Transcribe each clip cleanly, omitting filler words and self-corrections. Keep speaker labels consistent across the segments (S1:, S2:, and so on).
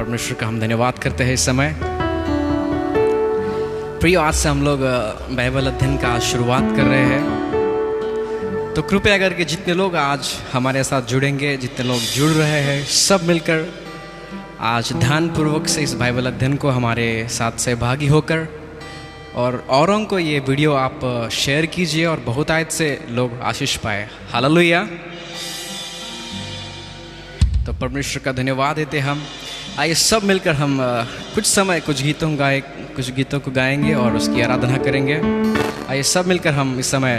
S1: परमेश्वर का हम धन्यवाद करते हैं इस समय। प्रियो, आज से हम लोग बाइबल अध्ययन का शुरुआत कर रहे हैं, तो कृपया करके जितने लोग आज हमारे साथ जुड़ेंगे, जितने लोग जुड़ रहे हैं, सब मिलकर आज ध्यानपूर्वक से इस बाइबल अध्ययन को हमारे साथ सहभागी होकर और औरों को ये वीडियो आप शेयर कीजिए और बहुतायत से लोग आशीष पाए। हालेलुया। तो परमेश्वर का धन्यवाद देते हम। आइए सब मिलकर हम कुछ समय कुछ गीतों को गाएंगे और उसकी आराधना करेंगे। आइए सब मिलकर हम इस समय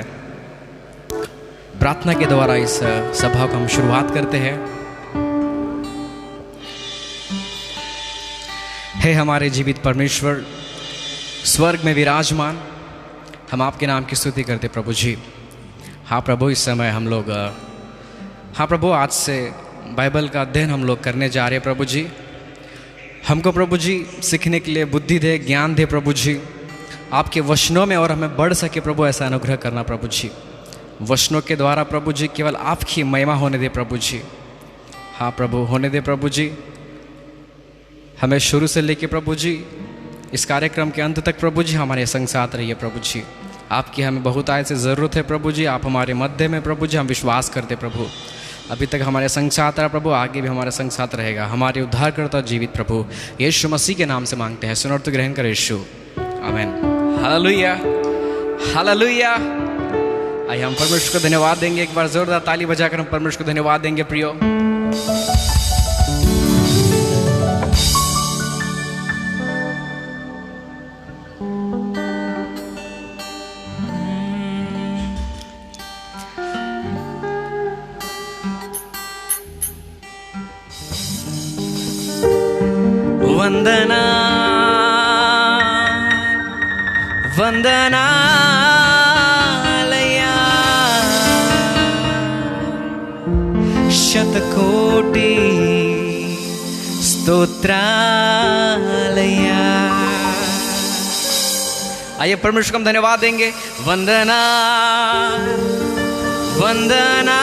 S1: प्रार्थना के द्वारा इस सभा को हम शुरुआत करते हैं। हे हमारे जीवित परमेश्वर, स्वर्ग में विराजमान, हम आपके नाम की स्तुति करते प्रभु जी। हाँ प्रभु, इस समय हम लोग हाँ प्रभु, आज से बाइबल का अध्ययन हम लोग करने जा रहे हैं प्रभु जी। हमको प्रभु जी सीखने के लिए बुद्धि दे, ज्ञान दे प्रभु जी, आपके वचनों में, और हमें बढ़ सके प्रभु ऐसा अनुग्रह करना प्रभु जी। वचनों के द्वारा प्रभु जी केवल आपकी महिमा होने दे प्रभु जी। हाँ प्रभु, होने दे प्रभु जी। हमें शुरू से लेके प्रभु जी इस कार्यक्रम के अंत तक प्रभु जी हमारे संग साथ रहिए प्रभु जी। आपकी हमें बहुत आय से ज़रूरत है प्रभु जी। आप हमारे मध्य में प्रभु जी, हम विश्वास करते प्रभु। अभी तक हमारे संग साथ रहा प्रभु, आगे भी हमारे संग साथ रहेगा। हमारे उद्धारकर्ता जीवित प्रभु यीशु मसीह के नाम से मांगते हैं, सुन और तो ग्रहण कर यीशु, आमीन। Hallelujah, hallelujah. आइए हम परमेश्वर को धन्यवाद देंगे। एक बार जोरदार ताली बजाकर हम परमेश्वर को धन्यवाद देंगे। प्रियो, वंदना वंदनालया, शतकोटि स्तोत्रालया। आइए परमेश्वर को हम धन्यवाद देंगे। वंदना वंदनालया,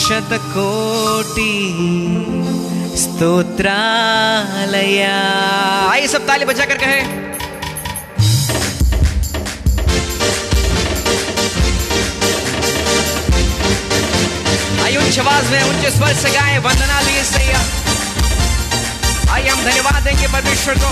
S1: शतकोटि स्तोत्रालया। आइए सब ताली बजाकर कहे। आइए ऊंची आवाज में, ऊंचे स्वर से गाएं वंदनालय सैया। आइए हम धन्यवाद देंगे परमेश्वर को।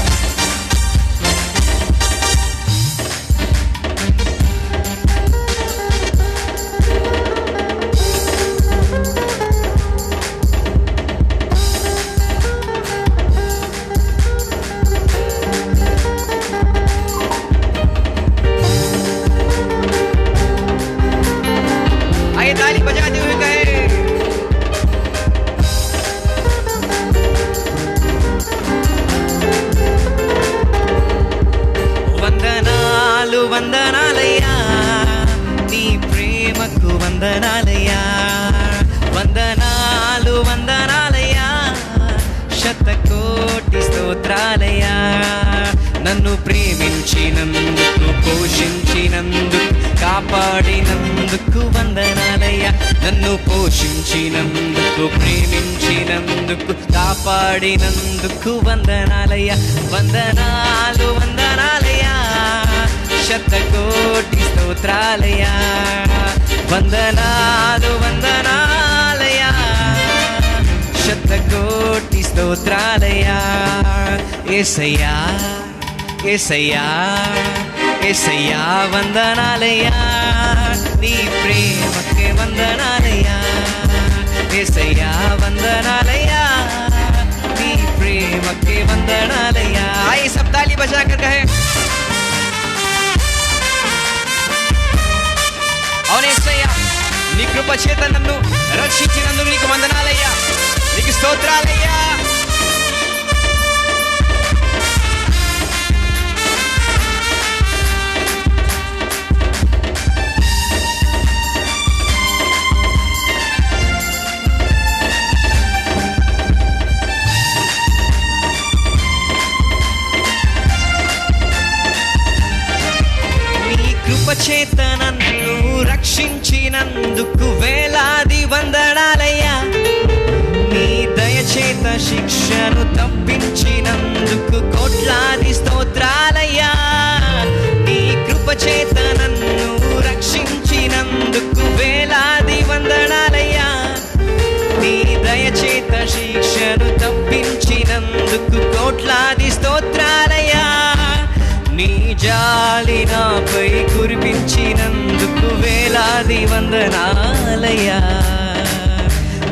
S1: వందనాలయ్యా, నీ ప్రేమకు వందనాలయ్యా, వందనాలు వందనాలయ్యా, శతకోటి స్తోత్రాలయ్యా. నన్ను ప్రేమించినందుకు, పోషించినందుకు, కాపాడినందుకు వందనాలయ్యా. నన్ను పోషించినందుకు, ప్రేమించినందుకు, కాపాడినందుకు వందనాలయ్యా. వందనాలు వందనాలయ్యా, శతకోటి స్తోత్రాలయా. వందనాలు వందనాలయా, శతకోటి స్తోత్రాలయా. యేసయ్యా యేసయ్యా యేసయ్యా, వందనాలయా, నీ ప్రేమకే వందనాలయా. యేసయ్యా వందనాలయా, నీ ప్రేమకే వందనాలయా. आइए सब ताली बजाकर कहे। అవును యేసయ్యా, నీ కృప చేత నన్ను రక్షించినందుకు నీకు వందనాలయ్యా, నీకు స్తోత్రాలయ్యా. చేత నన్ను రక్షించినందుకు వేలాది వందనాలయ్యా. దయచేత శిక్షను తప్పించినందుకు కోట్లాది స్తోత్రాలయ్యా. నీ కృపచేత నన్ను రక్షించినందుకు వేలాది వందనాలయ్యా. నీ దయచేత శిక్షను తప్పించినందుకు కోట్లాది స్తోత్రాలయ్యా. నీ జాలి నాపై కురిపించినందుకు వేలాది వందనాలయ్యా.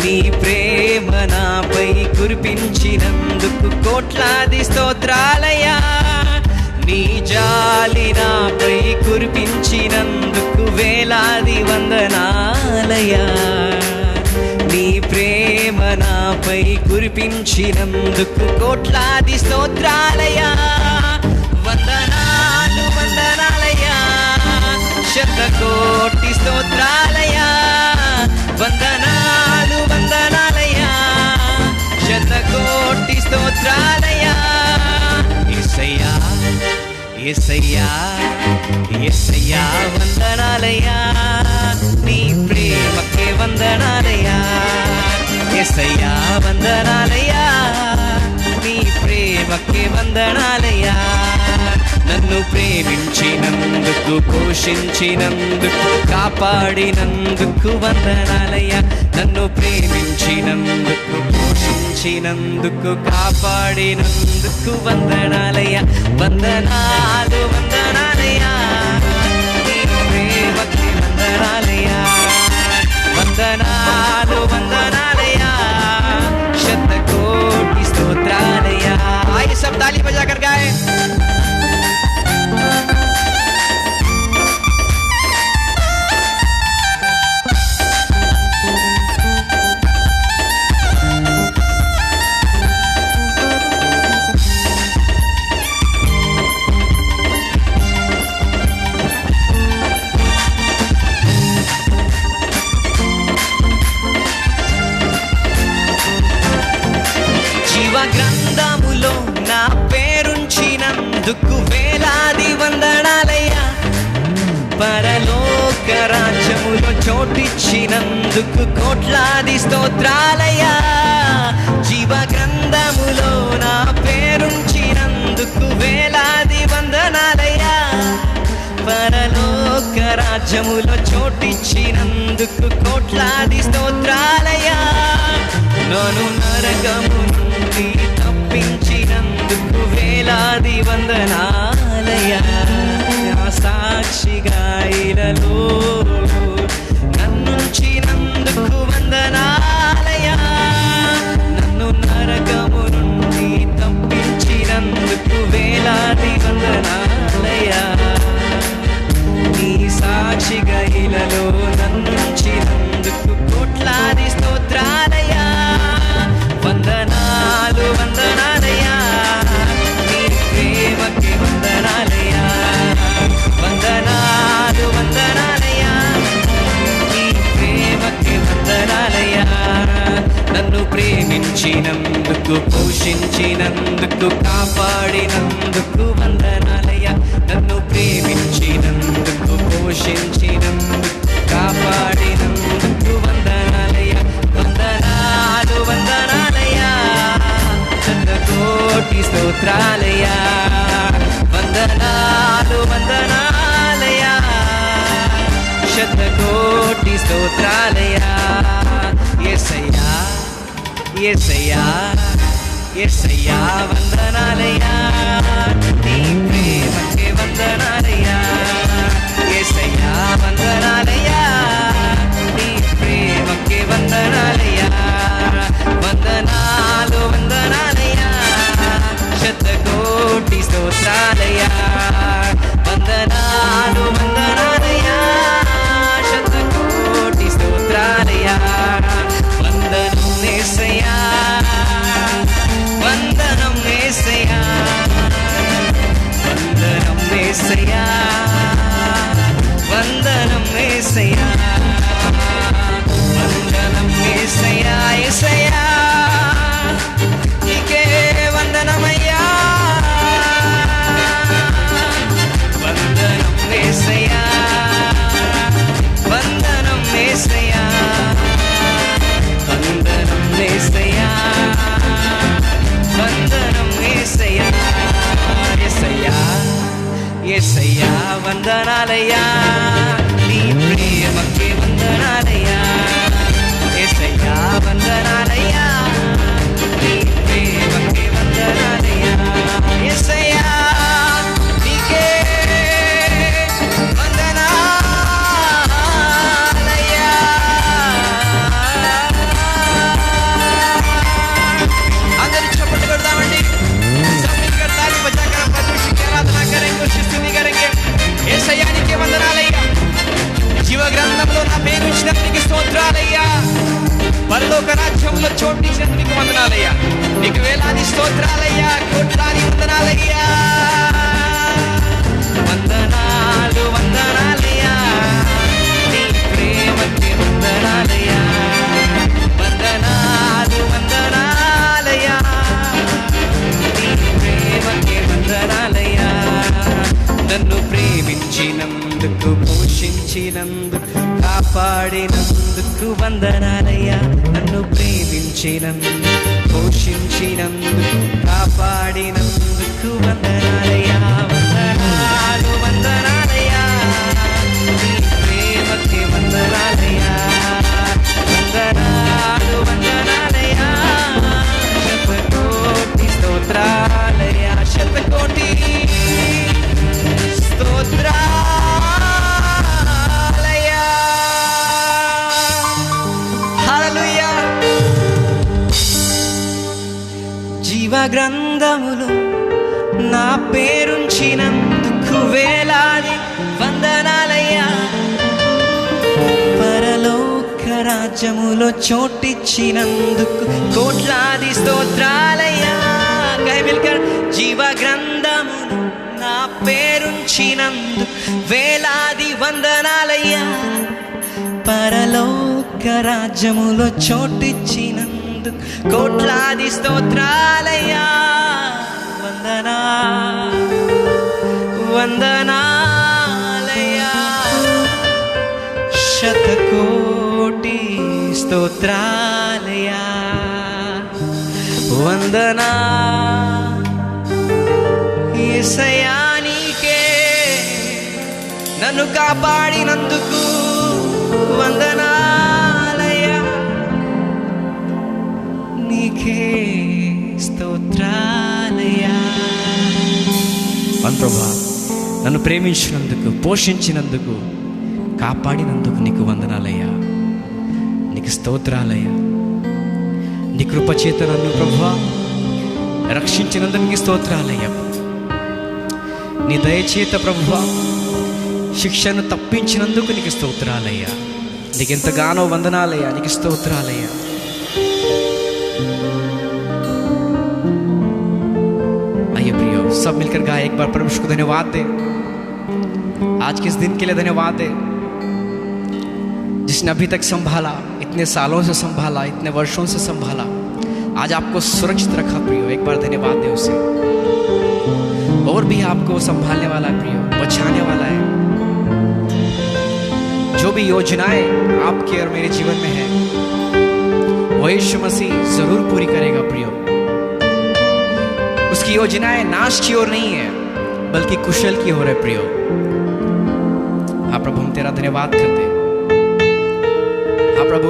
S1: నీ ప్రేమ నాపై కురిపించినందుకు కోట్లాది స్తోత్రాలయ్యా. నీ జాలి నాపై కురిపించినందుకు వేలాది వందనాలయ్యా. నీ ప్రేమ నాపై కురిపించినందుకు కోట్లాది స్తోత్రాలయ్యా. వందనాలు వందనాలయ్యా, శతకోటి స్తోత్రాలయ్యా. వందనాలు వందనాలయ్యా, శతకోటి స్తోత్రాలయ్యా. యేసయ్యా యేసయ్యా యేసయ్యా వందనాలయ్యా. నీ ప్రేమకే వందనాలయ్యా. యేసయ్యా వందనాలయ్యా, నీ ప్రేమకే వందనాలయ్యా. నన్ను ప్రేమించినందుకు, పోషించినందుకు, కాపాడినందుకు వందనాలయ్యా. నన్ను ప్రేమించినందుకు, పోషించినందుకు, కాపాడినందుకు వందనాలయ్యా. వందనాలు వందనాలయ్యా, నీ ప్రేమకి వందనాలయ్యా. వందనాలు వందనాలయ్యా, శతకోటి స్తోత్రాలయ్యా. आइए सब ताली बजाकर गाएं. గ్రంథములో నా పేరుంచినందుకు వేలాది వందనాలయ్యా. పరలోక రాజ్యములో చోటిచ్చినందుకు కోట్లాది స్తోత్రాలయ్యా. జీవ గ్రంథములో నా పేరుంచినందుకు వేలాది వందనాలయ్యా. పరలోక రాజ్యములో చోటిచ్చినందుకు కోట్లాది స్తోత్రాలయ్యా. నన్ను నరకము నుండి తప్పించినందుకు వేలాది వందనాలయ్యా. సాక్షిగా ఇలలో నన్నుంచినందుకు వందనాలయ్యా. నన్ను నరకము నుండి తప్పించినందుకు వేలాది వందనాలయ్యా. నీ సాక్షిగా ఇలలో నన్నుంచినందుకు కోట్లాది స్తోత్రాలయ్యా. వందనాలు వందనాలయ్యా, నీ ప్రేమకి వందనాలయ్యా. వందనాలు వందనాలయ్యా, నీ ప్రేమకి వందనాలయ్యా. నన్ను ప్రేమించినందుకు, పోషించినందుకు, కాపాడినందుకు వందనాలయ్యా. నన్ను ప్రేమించినందుకు, పోషించినందుకు, కాపాడినందుకు వందనాలయ్యా. వందనాలు వందనాలయ్యా, శతకోటి స్తోత్రాలయ్యా. వందనాలు వందనాలయ్యా, శతకోటి స్తోత్రాలయ్యా. యేసయ్యా యేసయ్యా యేసయ్యా వందనాలయ్యా. నీ ప్రేమకే వందనాలయ్యా. యేసయ్యా వందనాలయ్యా, నీ ప్రేమకే వందనాలయ్యా. వందనాలు వందనాలయ్యా, శతకోటి స్తోత్రాలయ్యా. వందనాలు వందనాలయ్యా, శతకోటి స్తోత్రాలయ్యా. వందనం యేసయ్యా, వందనం యేసయ్యా, చోటిచ్చినందుకు నీకు వందనాలయ్యా. నీకు వేలాది స్తోత్రాలయ్యా, కోట్లాది వందనాలయ్యా. వందనాలు వందనాలయ్యా, నీ ప్రేమకి వందనాలయ్యా. వందనాలు వందనాలయ్యా, నీ ప్రేమకి వందనాలయ్యా. నన్ను ప్రేమించినందుకు, పోషించినందుకు, కాపాడినందుకు వందనాలయ్యా. నన్ను ప్రేమించినందుకు, పోషించినందుకు, కాపాడినందుకు వందనాలయ్యా. వందనాలు వందనాలయ్యా, నీ ప్రేమకి వందనాలయ్యా. వందనాలు వందనాలయ్యా, శతకోటి స్తోత్రాలయ్యా. శతకోటి స్తోత్రాలయ్యా. హల్లెలూయా. జీవ గ్రంథములో నా పేరుంచినందుకు వేలాది వందనాలయ్యా. పరలోక రాజ్యములో చోటిచ్చినందుకు కోట్లాది స్తోత్రాలయ్యా. గైమిల్కర్ జీవ గ్రంథములో నా పేరుంచినందుకు వేలాది వందనాలయ్యా. పరలోక రాజ్యములో చోటిచ్చినందుకు కోట్లాది స్తోత్రాలయ్యా. వందనా వందనాలయ్యా, శతకోటి స్తోత్రాలయ్యా. వందనా యేసయ్యా, నీకే నన్ను కాపాడినందుకు వందనాలయ్యా. నీకే స్తోత్రాలయ్యా. ప్రభా, నన్ను ప్రేమించినందుకు, పోషించినందుకు, కాపాడినందుకు నీకు వందనాలయ్యా. నీకు స్తోత్రాలయ్యా. నీ కృపచేత నన్ను ప్రభువా రక్షించినందుకు నీకు స్తోత్రాలయ్యా. నీ దయచేత ప్రభువా శిక్షను తప్పించినందుకు నీకు స్తోత్రాలయ్యా. నీకెంతగానో వందనాలయ్యా. నీకు స్తోత్రాలయ్యా. आइए प्रियो, सब मिलकर गाए एक बार परमेश्वर को धन्यवाद दे। आज के इस दिन के लिए धन्यवाद दे, जिसने अभी तक संभाला, इतने सालों से संभाला, इतने वर्षों से संभाला, आज आपको सुरक्षित रखा प्रियो। एक बार धन्यवाद दे उसे। और भी आपको संभालने वाला है प्रियो, बचाने वाला है। जो भी योजनाएं आपके और मेरे जीवन में है, वो यीशु मसीह जरूर पूरी करेगा प्रियो। उसकी योजनाएं नाश की ओर नहीं है, बल्कि कुशल की ओर है प्रियो। हाँ प्रभु, हम तेरा धन्यवाद करते। हाँ प्रभु,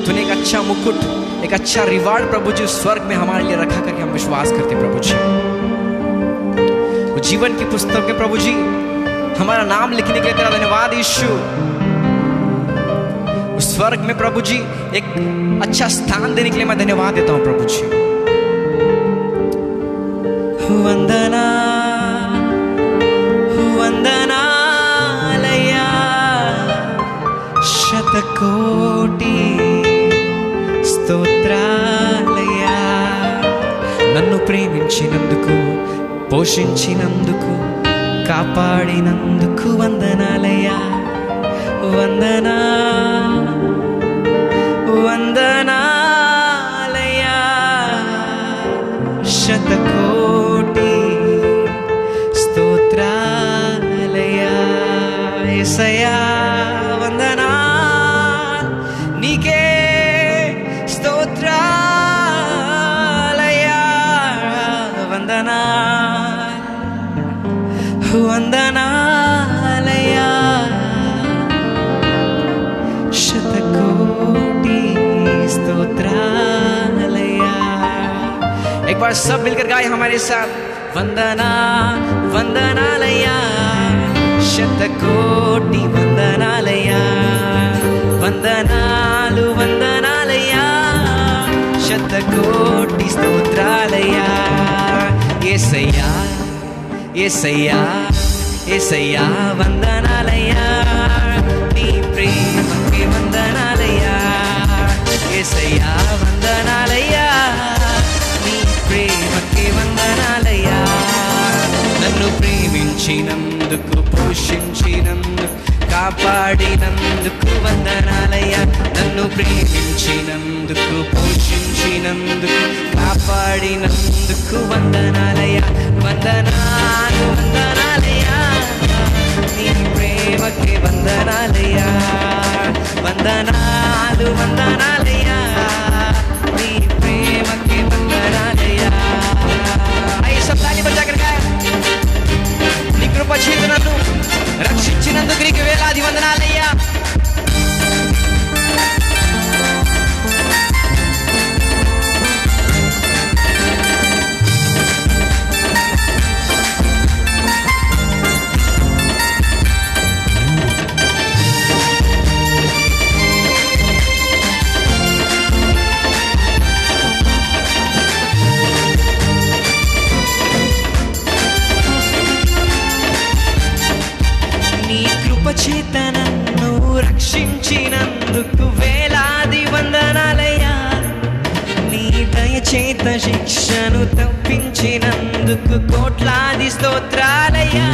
S1: तूने एक अच्छा मुकुट, एक अच्छा रिवार्ड प्रभु जी स्वर्ग में हमारे लिए रखा करके हम विश्वास करते प्रभु जी। वो जीवन की पुस्तक में प्रभु जी हमारा नाम लिखने के लिए तेरा धन्यवाद यीशु। उस स्वर्ग में प्रभु जी एक अच्छा स्थान देने के लिए मैं धन्यवाद देता हूं प्रभु जी। वंदना वंदनालया, शतकोटि స్తోత్రాలయ్యా. నన్ను ప్రేమించినందుకు, పోషించినందుకు, కాపాడినందుకు వందనాలయ్యా. వందనా వందనాలయ్యా, శతకోటి స్తోత్రాలయ్యా. యేసయ్యా వందనా, నీకే స్తోత్రాలయ్యా. వందనా వందనాలయ్యా, శతకోటి స్తోత్రాలయ్యా. एक बार सब मिलकर गाए हमारे साथ। वंदना वंदनालया, शतकोटि वंदनालया. వందనాలు వందనాలయ్యా, శతకోటి స్తోత్రాలయ్యా. యేసయ్యా యేసయ్యా యేసయ్యా వందనాలయ్యా. నీ ప్రేమకి వందనాలయ్యా. యేసయ్యా వందనా కాపాడినందుకు వందనాలయ్యా, నన్ను ప్రేమించినందుకు, పోషించినందుకు, కాపాడినందుకు వందనాలయ్యా, వందనాలు వందనాలయ్యా, నీ ప్రేమకి వందనాలయ్యా, వందనాలు వందనాలయ్యా, నీ ప్రేమకి వందనాలయ్యా. ఐ सब ताली बजाकर गाएं. నీ కృప చేత నన్ను రక్షించినందుకు నీకు వేలాది వందనాలయ్యా. చేత నన్ను రక్షించినందుకు వేలాది వందనాలయ్యా, నీ దయ చేత శిక్షను తప్పించినందుకు కోట్లాది స్తోత్రాలయ్యా,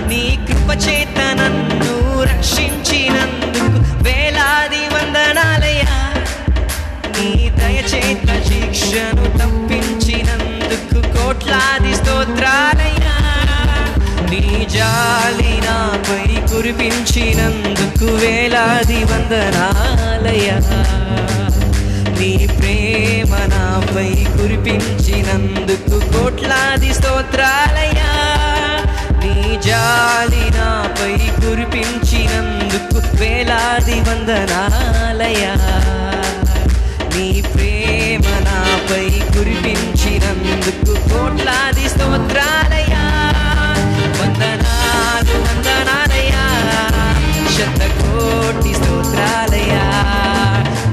S1: నీ కృప చేత నన్ను రక్షించినందుకు వేలాది వందనాలయ్యా, నీ దయ చేత శిక్షను తప్పించినందుకు కోట్లాది స్తోత్రాలయ్యా, నీ జాలి నాపై కురిపించినందుకు వేలాది వందనాలయ్యా, నీ ప్రేమ నాపై కురిపించినందుకు కోట్లాది స్తోత్రాలయ్యా, నీ జాలి నాపై కురిపించినందుకు వేలాది వందనాలయ్యా, నీ ప్రేమ నాపై కురిపించినందుకు కోట్లాది స్తోత్రాలయ్యా, వందనాలు వందనాలయ్యా, శతకోటి స్తోత్రాలయ్యా,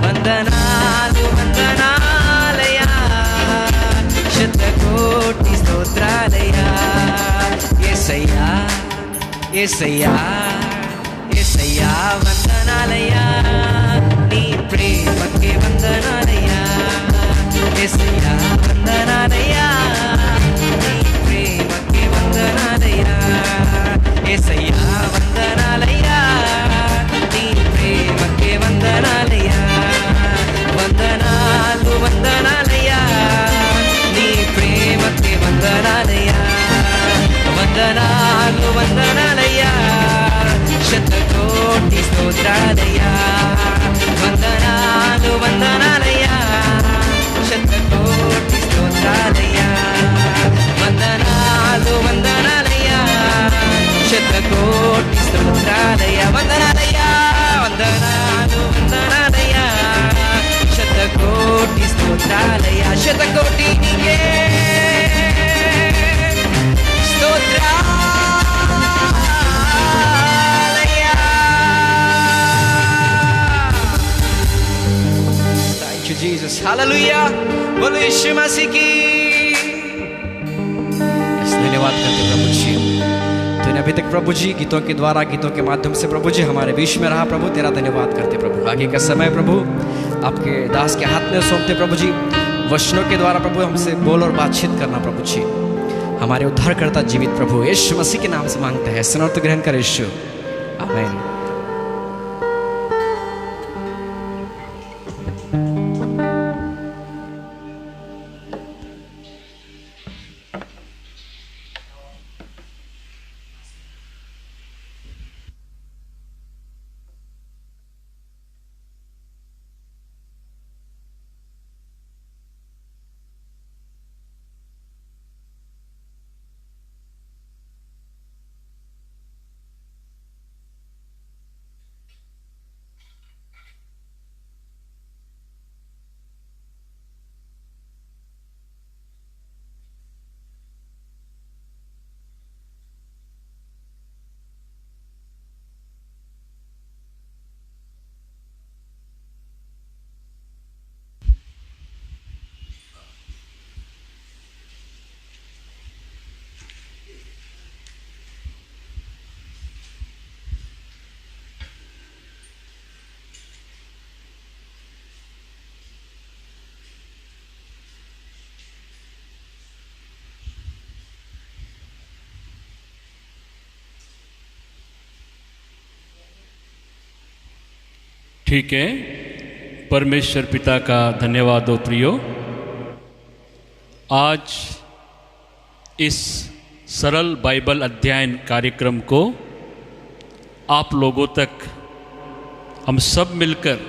S1: వందనాలు వందనాలయ్యా, శతకోటి స్తోత్రాలయ్యా. యేసయ్యా యేసయ్యా యేసయ్యా వందనాలయ్యా, నీ ప్రేమకే వందనాలయ్యా, యేసయ్యా వందనాలయ్యా, నీ ప్రేమకే వందనాలయ్యా, యేసయ్యా వందనాలయ్యా, నీ ప్రేమకే వందనాలయ్యా, వందనాలు వందనాలయ్యా, నీ ప్రేమకే వందనాలయ్యా, వందనాలు వందనాలయ్యా, శతకోటి స్తోత్రాలయ్యా, వందనాలు వందనాలయ్యా, శతకోటి స్తోత్రాలయ్యా, వందనాలు వందనాలయ్యా, శతకోటి స్తోత్రాలయ్యా, వందనాలయ్యా, వందనాలు వందనాలయ్యా, శతకోటి స్తోత్రాలయ్యా, శతకోటి నీకే స్తోత్రాలయ్యా. Thank you Jesus, hallelujah, बोलो यीशु मसीह की. धन्यवाद करते प्रभु जी, तूने अभी तक प्रभु जी गीतों के द्वारा, गीतों के माध्यम से प्रभु जी हमारे बीच में रहा. प्रभु तेरा धन्यवाद करते प्रभु. आगे का समय प्रभु आपके दास के हाथ में सौंपते प्रभु जी. वचनों के द्वारा प्रभु हमसे बोल और बातचीत करना प्रभु जी. हमारे उद्धारकर्ता जीवित प्रभु यीशु मसीह के नाम से मांगते हैं. सुनो तो ग्रहण कर यीशु, आमीन.
S2: ठीक है, परमेश्वर पिता का धन्यवाद हो प्रियो। आज इस सरल बाइबल अध्ययन कार्यक्रम को आप लोगों तक हम सब मिलकर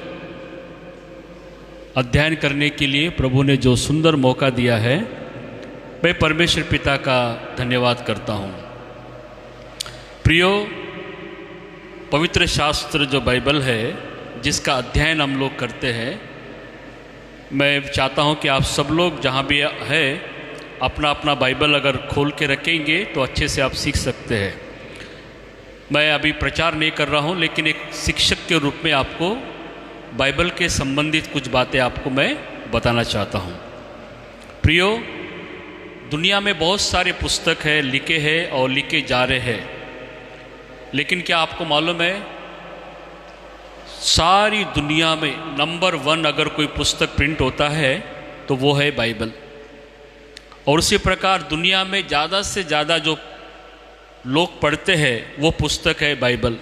S2: अध्ययन करने के लिए प्रभु ने जो सुंदर मौका दिया है, मैं परमेश्वर पिता का धन्यवाद करता हूँ। प्रियो, पवित्र शास्त्र जो बाइबल है, जिसका अध्ययन हम लोग करते हैं, मैं चाहता हूँ कि आप सब लोग जहाँ भी है अपना अपना बाइबल अगर खोल के रखेंगे तो अच्छे से आप सीख सकते हैं। मैं अभी प्रचार नहीं कर रहा हूँ, लेकिन एक शिक्षक के रूप में आपको बाइबल के संबंधित कुछ बातें आपको मैं बताना चाहता हूँ। प्रियो, दुनिया में बहुत सारे पुस्तक है, लिखे हैं और लिखे जा रहे हैं, लेकिन क्या आपको मालूम है, सारी दुनिया में नंबर 1 अगर कोई पुस्तक प्रिंट होता है तो वो है बाइबल। और उसी प्रकार दुनिया में ज़्यादा से ज़्यादा जो लोग पढ़ते हैं वो पुस्तक है बाइबल।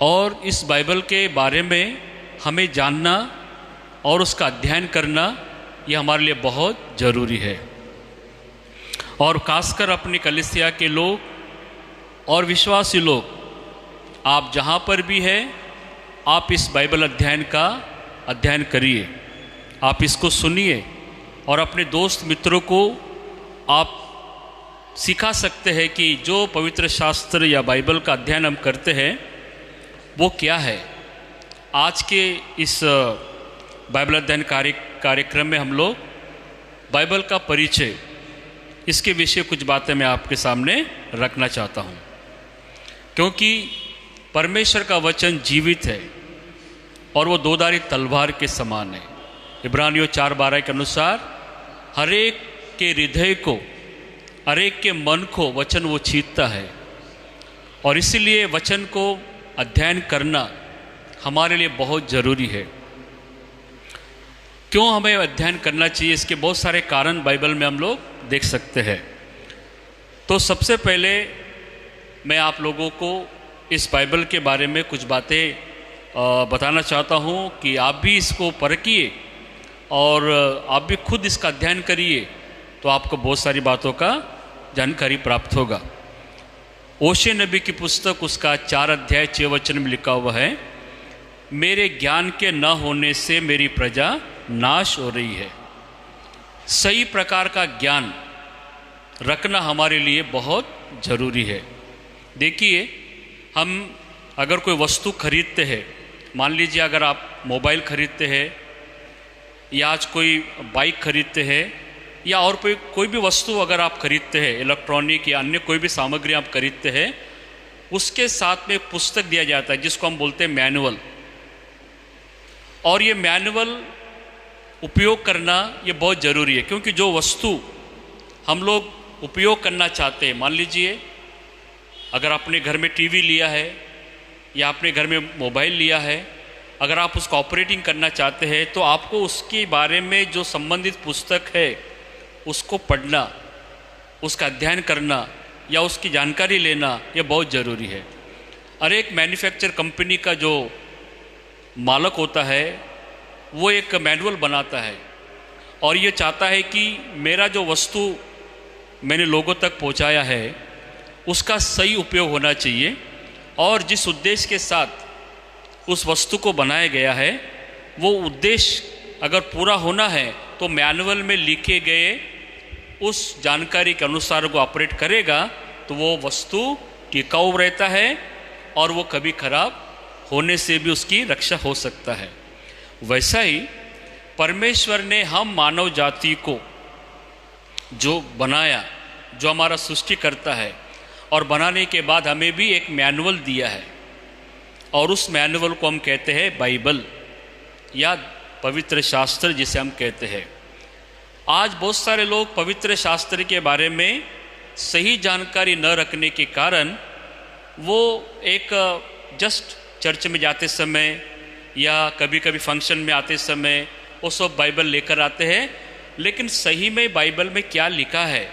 S2: और इस बाइबल के बारे में हमें जानना और उसका अध्ययन करना ये हमारे लिए बहुत ज़रूरी है। और खासकर अपनी कलीसिया के लोग और विश्वासी लोग, आप जहाँ पर भी हैं, आप इस बाइबल अध्ययन का अध्ययन करिए, आप इसको सुनिए और अपने दोस्त मित्रों को आप सिखा सकते हैं कि जो पवित्र शास्त्र या बाइबल का अध्ययन हम करते हैं वो क्या है। आज के इस बाइबल अध्ययन कार्यक्रम में हम लोग बाइबल का परिचय, इसके विषय कुछ बातें मैं आपके सामने रखना चाहता हूँ, क्योंकि परमेश्वर का वचन जीवित है और वो दोधारी तलवार के समान है। इब्रानियों 4:12 के अनुसार हर एक के हृदय को, हर एक के मन को वचन वो छींटता है। और इसीलिए वचन को अध्ययन करना हमारे लिए बहुत ज़रूरी है। क्यों हमें अध्ययन करना चाहिए, इसके बहुत सारे कारण बाइबल में हम लोग देख सकते हैं। तो सबसे पहले मैं आप लोगों को इस बाइबल के बारे में कुछ बातें बताना चाहता हूँ कि आप भी इसको परखिए और आप भी खुद इसका अध्ययन करिए, तो आपको बहुत सारी बातों का जानकारी प्राप्त होगा। ओशे नबी की पुस्तक, उसका 4:6 में लिखा हुआ है, मेरे ज्ञान के न होने से मेरी प्रजा नाश हो रही है। सही प्रकार का ज्ञान रखना हमारे लिए बहुत ज़रूरी है। देखिए, हम अगर कोई वस्तु खरीदते हैं, मान लीजिए अगर आप मोबाइल खरीदते हैं या आज कोई बाइक खरीदते हैं या और कोई भी वस्तु अगर आप खरीदते हैं, इलेक्ट्रॉनिक या अन्य कोई भी सामग्री आप खरीदते हैं, उसके साथ में एक पुस्तक दिया जाता है जिसको हम बोलते हैं मैनुअल। और ये मैनुअल उपयोग करना ये बहुत ज़रूरी है, क्योंकि जो वस्तु हम लोग उपयोग करना चाहते हैं, मान लीजिए अगर आपने घर में टीवी लिया है या आपने घर में मोबाइल लिया है, अगर आप उसको ऑपरेटिंग करना चाहते हैं तो आपको उसके बारे में जो संबंधित पुस्तक है उसको पढ़ना, उसका अध्ययन करना या उसकी जानकारी लेना ये बहुत ज़रूरी है। और एक मैन्युफैक्चर कंपनी का जो मालिक होता है वो एक मैनुअल बनाता है और ये चाहता है कि मेरा जो वस्तु मैंने लोगों तक पहुंचाया है उसका सही उपयोग होना चाहिए, और जिस उद्देश्य के साथ उस वस्तु को बनाया गया है वो उद्देश्य अगर पूरा होना है तो मैनुअल में लिखे गए उस जानकारी के अनुसार वो ऑपरेट करेगा तो वो वस्तु टिकाऊ रहता है और वो कभी खराब होने से भी उसकी रक्षा हो सकता है। वैसा ही परमेश्वर ने हम मानव जाति को जो बनाया, जो हमारा सृष्टि करता है, और बनाने के बाद हमें भी एक मैनुअल दिया है, और उस मैनुअल को हम कहते हैं बाइबल या पवित्र शास्त्र जिसे हम कहते हैं। आज बहुत सारे लोग पवित्र शास्त्र के बारे में सही जानकारी न रखने के कारण वो एक जस्ट चर्च में जाते समय या कभी कभी फंक्शन में आते समय वो सब बाइबल लेकर आते हैं, लेकिन सही में बाइबल में क्या लिखा है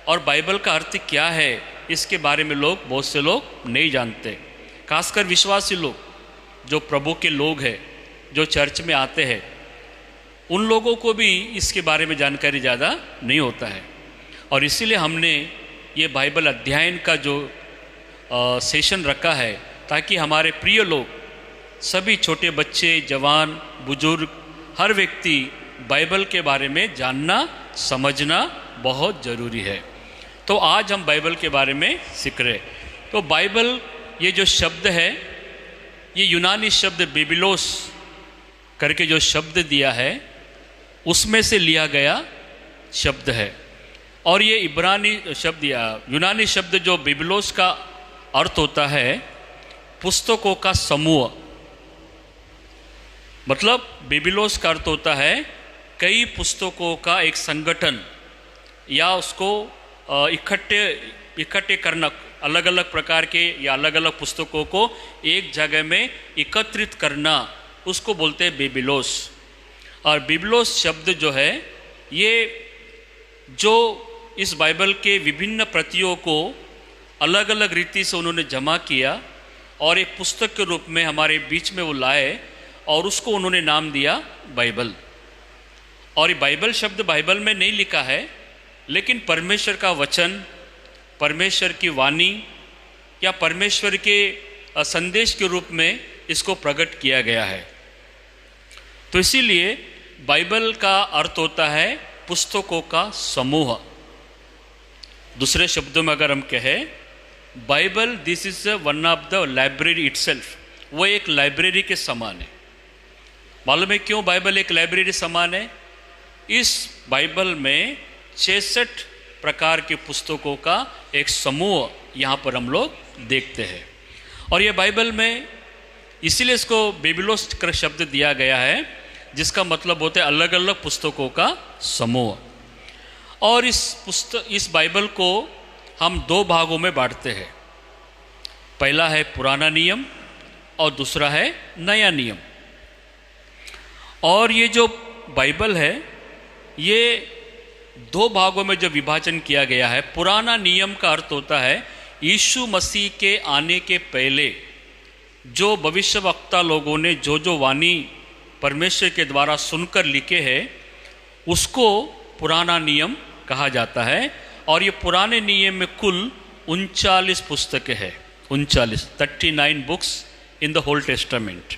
S2: और बाइबल का अर्थ क्या है इसके बारे में बहुत से लोग नहीं जानते, खासकर विश्वासी लोग। जो प्रभु के लोग हैं, जो चर्च में आते हैं, उन लोगों को भी इसके बारे में जानकारी ज़्यादा नहीं होता है। और इसीलिए हमने ये बाइबल अध्ययन का जो सेशन रखा है, ताकि हमारे प्रिय लोग, सभी छोटे बच्चे, जवान, बुजुर्ग, हर व्यक्ति बाइबल के बारे में जानना, समझना बहुत ज़रूरी है। तो आज हम बाइबल के बारे में सीख रहे। तो बाइबल ये जो शब्द है, ये यूनानी शब्द बेबीलोस करके जो शब्द दिया है, उसमें से लिया गया शब्द है। और ये इब्रानी शब्द या यूनानी शब्द जो बेबीलोस का अर्थ होता है पुस्तकों का समूह। मतलब बेबीलोस का अर्थ होता है कई पुस्तकों का एक संगठन, या उसको इकट्ठे करना, अलग अलग प्रकार के या अलग अलग पुस्तकों को एक जगह में एकत्रित करना, उसको बोलते हैं बेबीलोस। और बेबीलोस शब्द जो है, ये जो इस बाइबल के विभिन्न प्रतियों को अलग अलग रीति से उन्होंने जमा किया और एक पुस्तक के रूप में हमारे बीच में वो लाए, और उसको उन्होंने नाम दिया बाइबल। और ये बाइबल शब्द बाइबल में नहीं लिखा है, लेकिन परमेश्वर का वचन, परमेश्वर की वाणी या परमेश्वर के संदेश के रूप में इसको प्रकट किया गया है। तो इसीलिए बाइबल का अर्थ होता है पुस्तकों का समूह। दूसरे शब्दों में अगर हम कहें, Bible this is one of the library itself, वो एक लाइब्रेरी के समान है। मालूम है क्यों बाइबल एक लाइब्रेरी समान है? इस बाइबल में 66 प्रकार की पुस्तकों का एक समूह यहाँ पर हम लोग देखते हैं। और ये बाइबल में इसीलिए इसको बेबीलोस का शब्द दिया गया है, जिसका मतलब होता है अलग अलग पुस्तकों का समूह। और इस बाइबल को हम दो भागों में बांटते हैं। पहला है पुराना नियम और दूसरा है नया नियम। और ये जो बाइबल है, ये दो भागों में जो विभाजन किया गया है। पुराना नियम का अर्थ होता है यीशु मसीह के आने के पहले जो भविष्यवक्ता लोगों ने जो जो वाणी परमेश्वर के द्वारा सुनकर लिखे हैं, उसको पुराना नियम कहा जाता है। और ये पुराने नियम में कुल 39 पुस्तकें हैं, 39 books in the whole testament.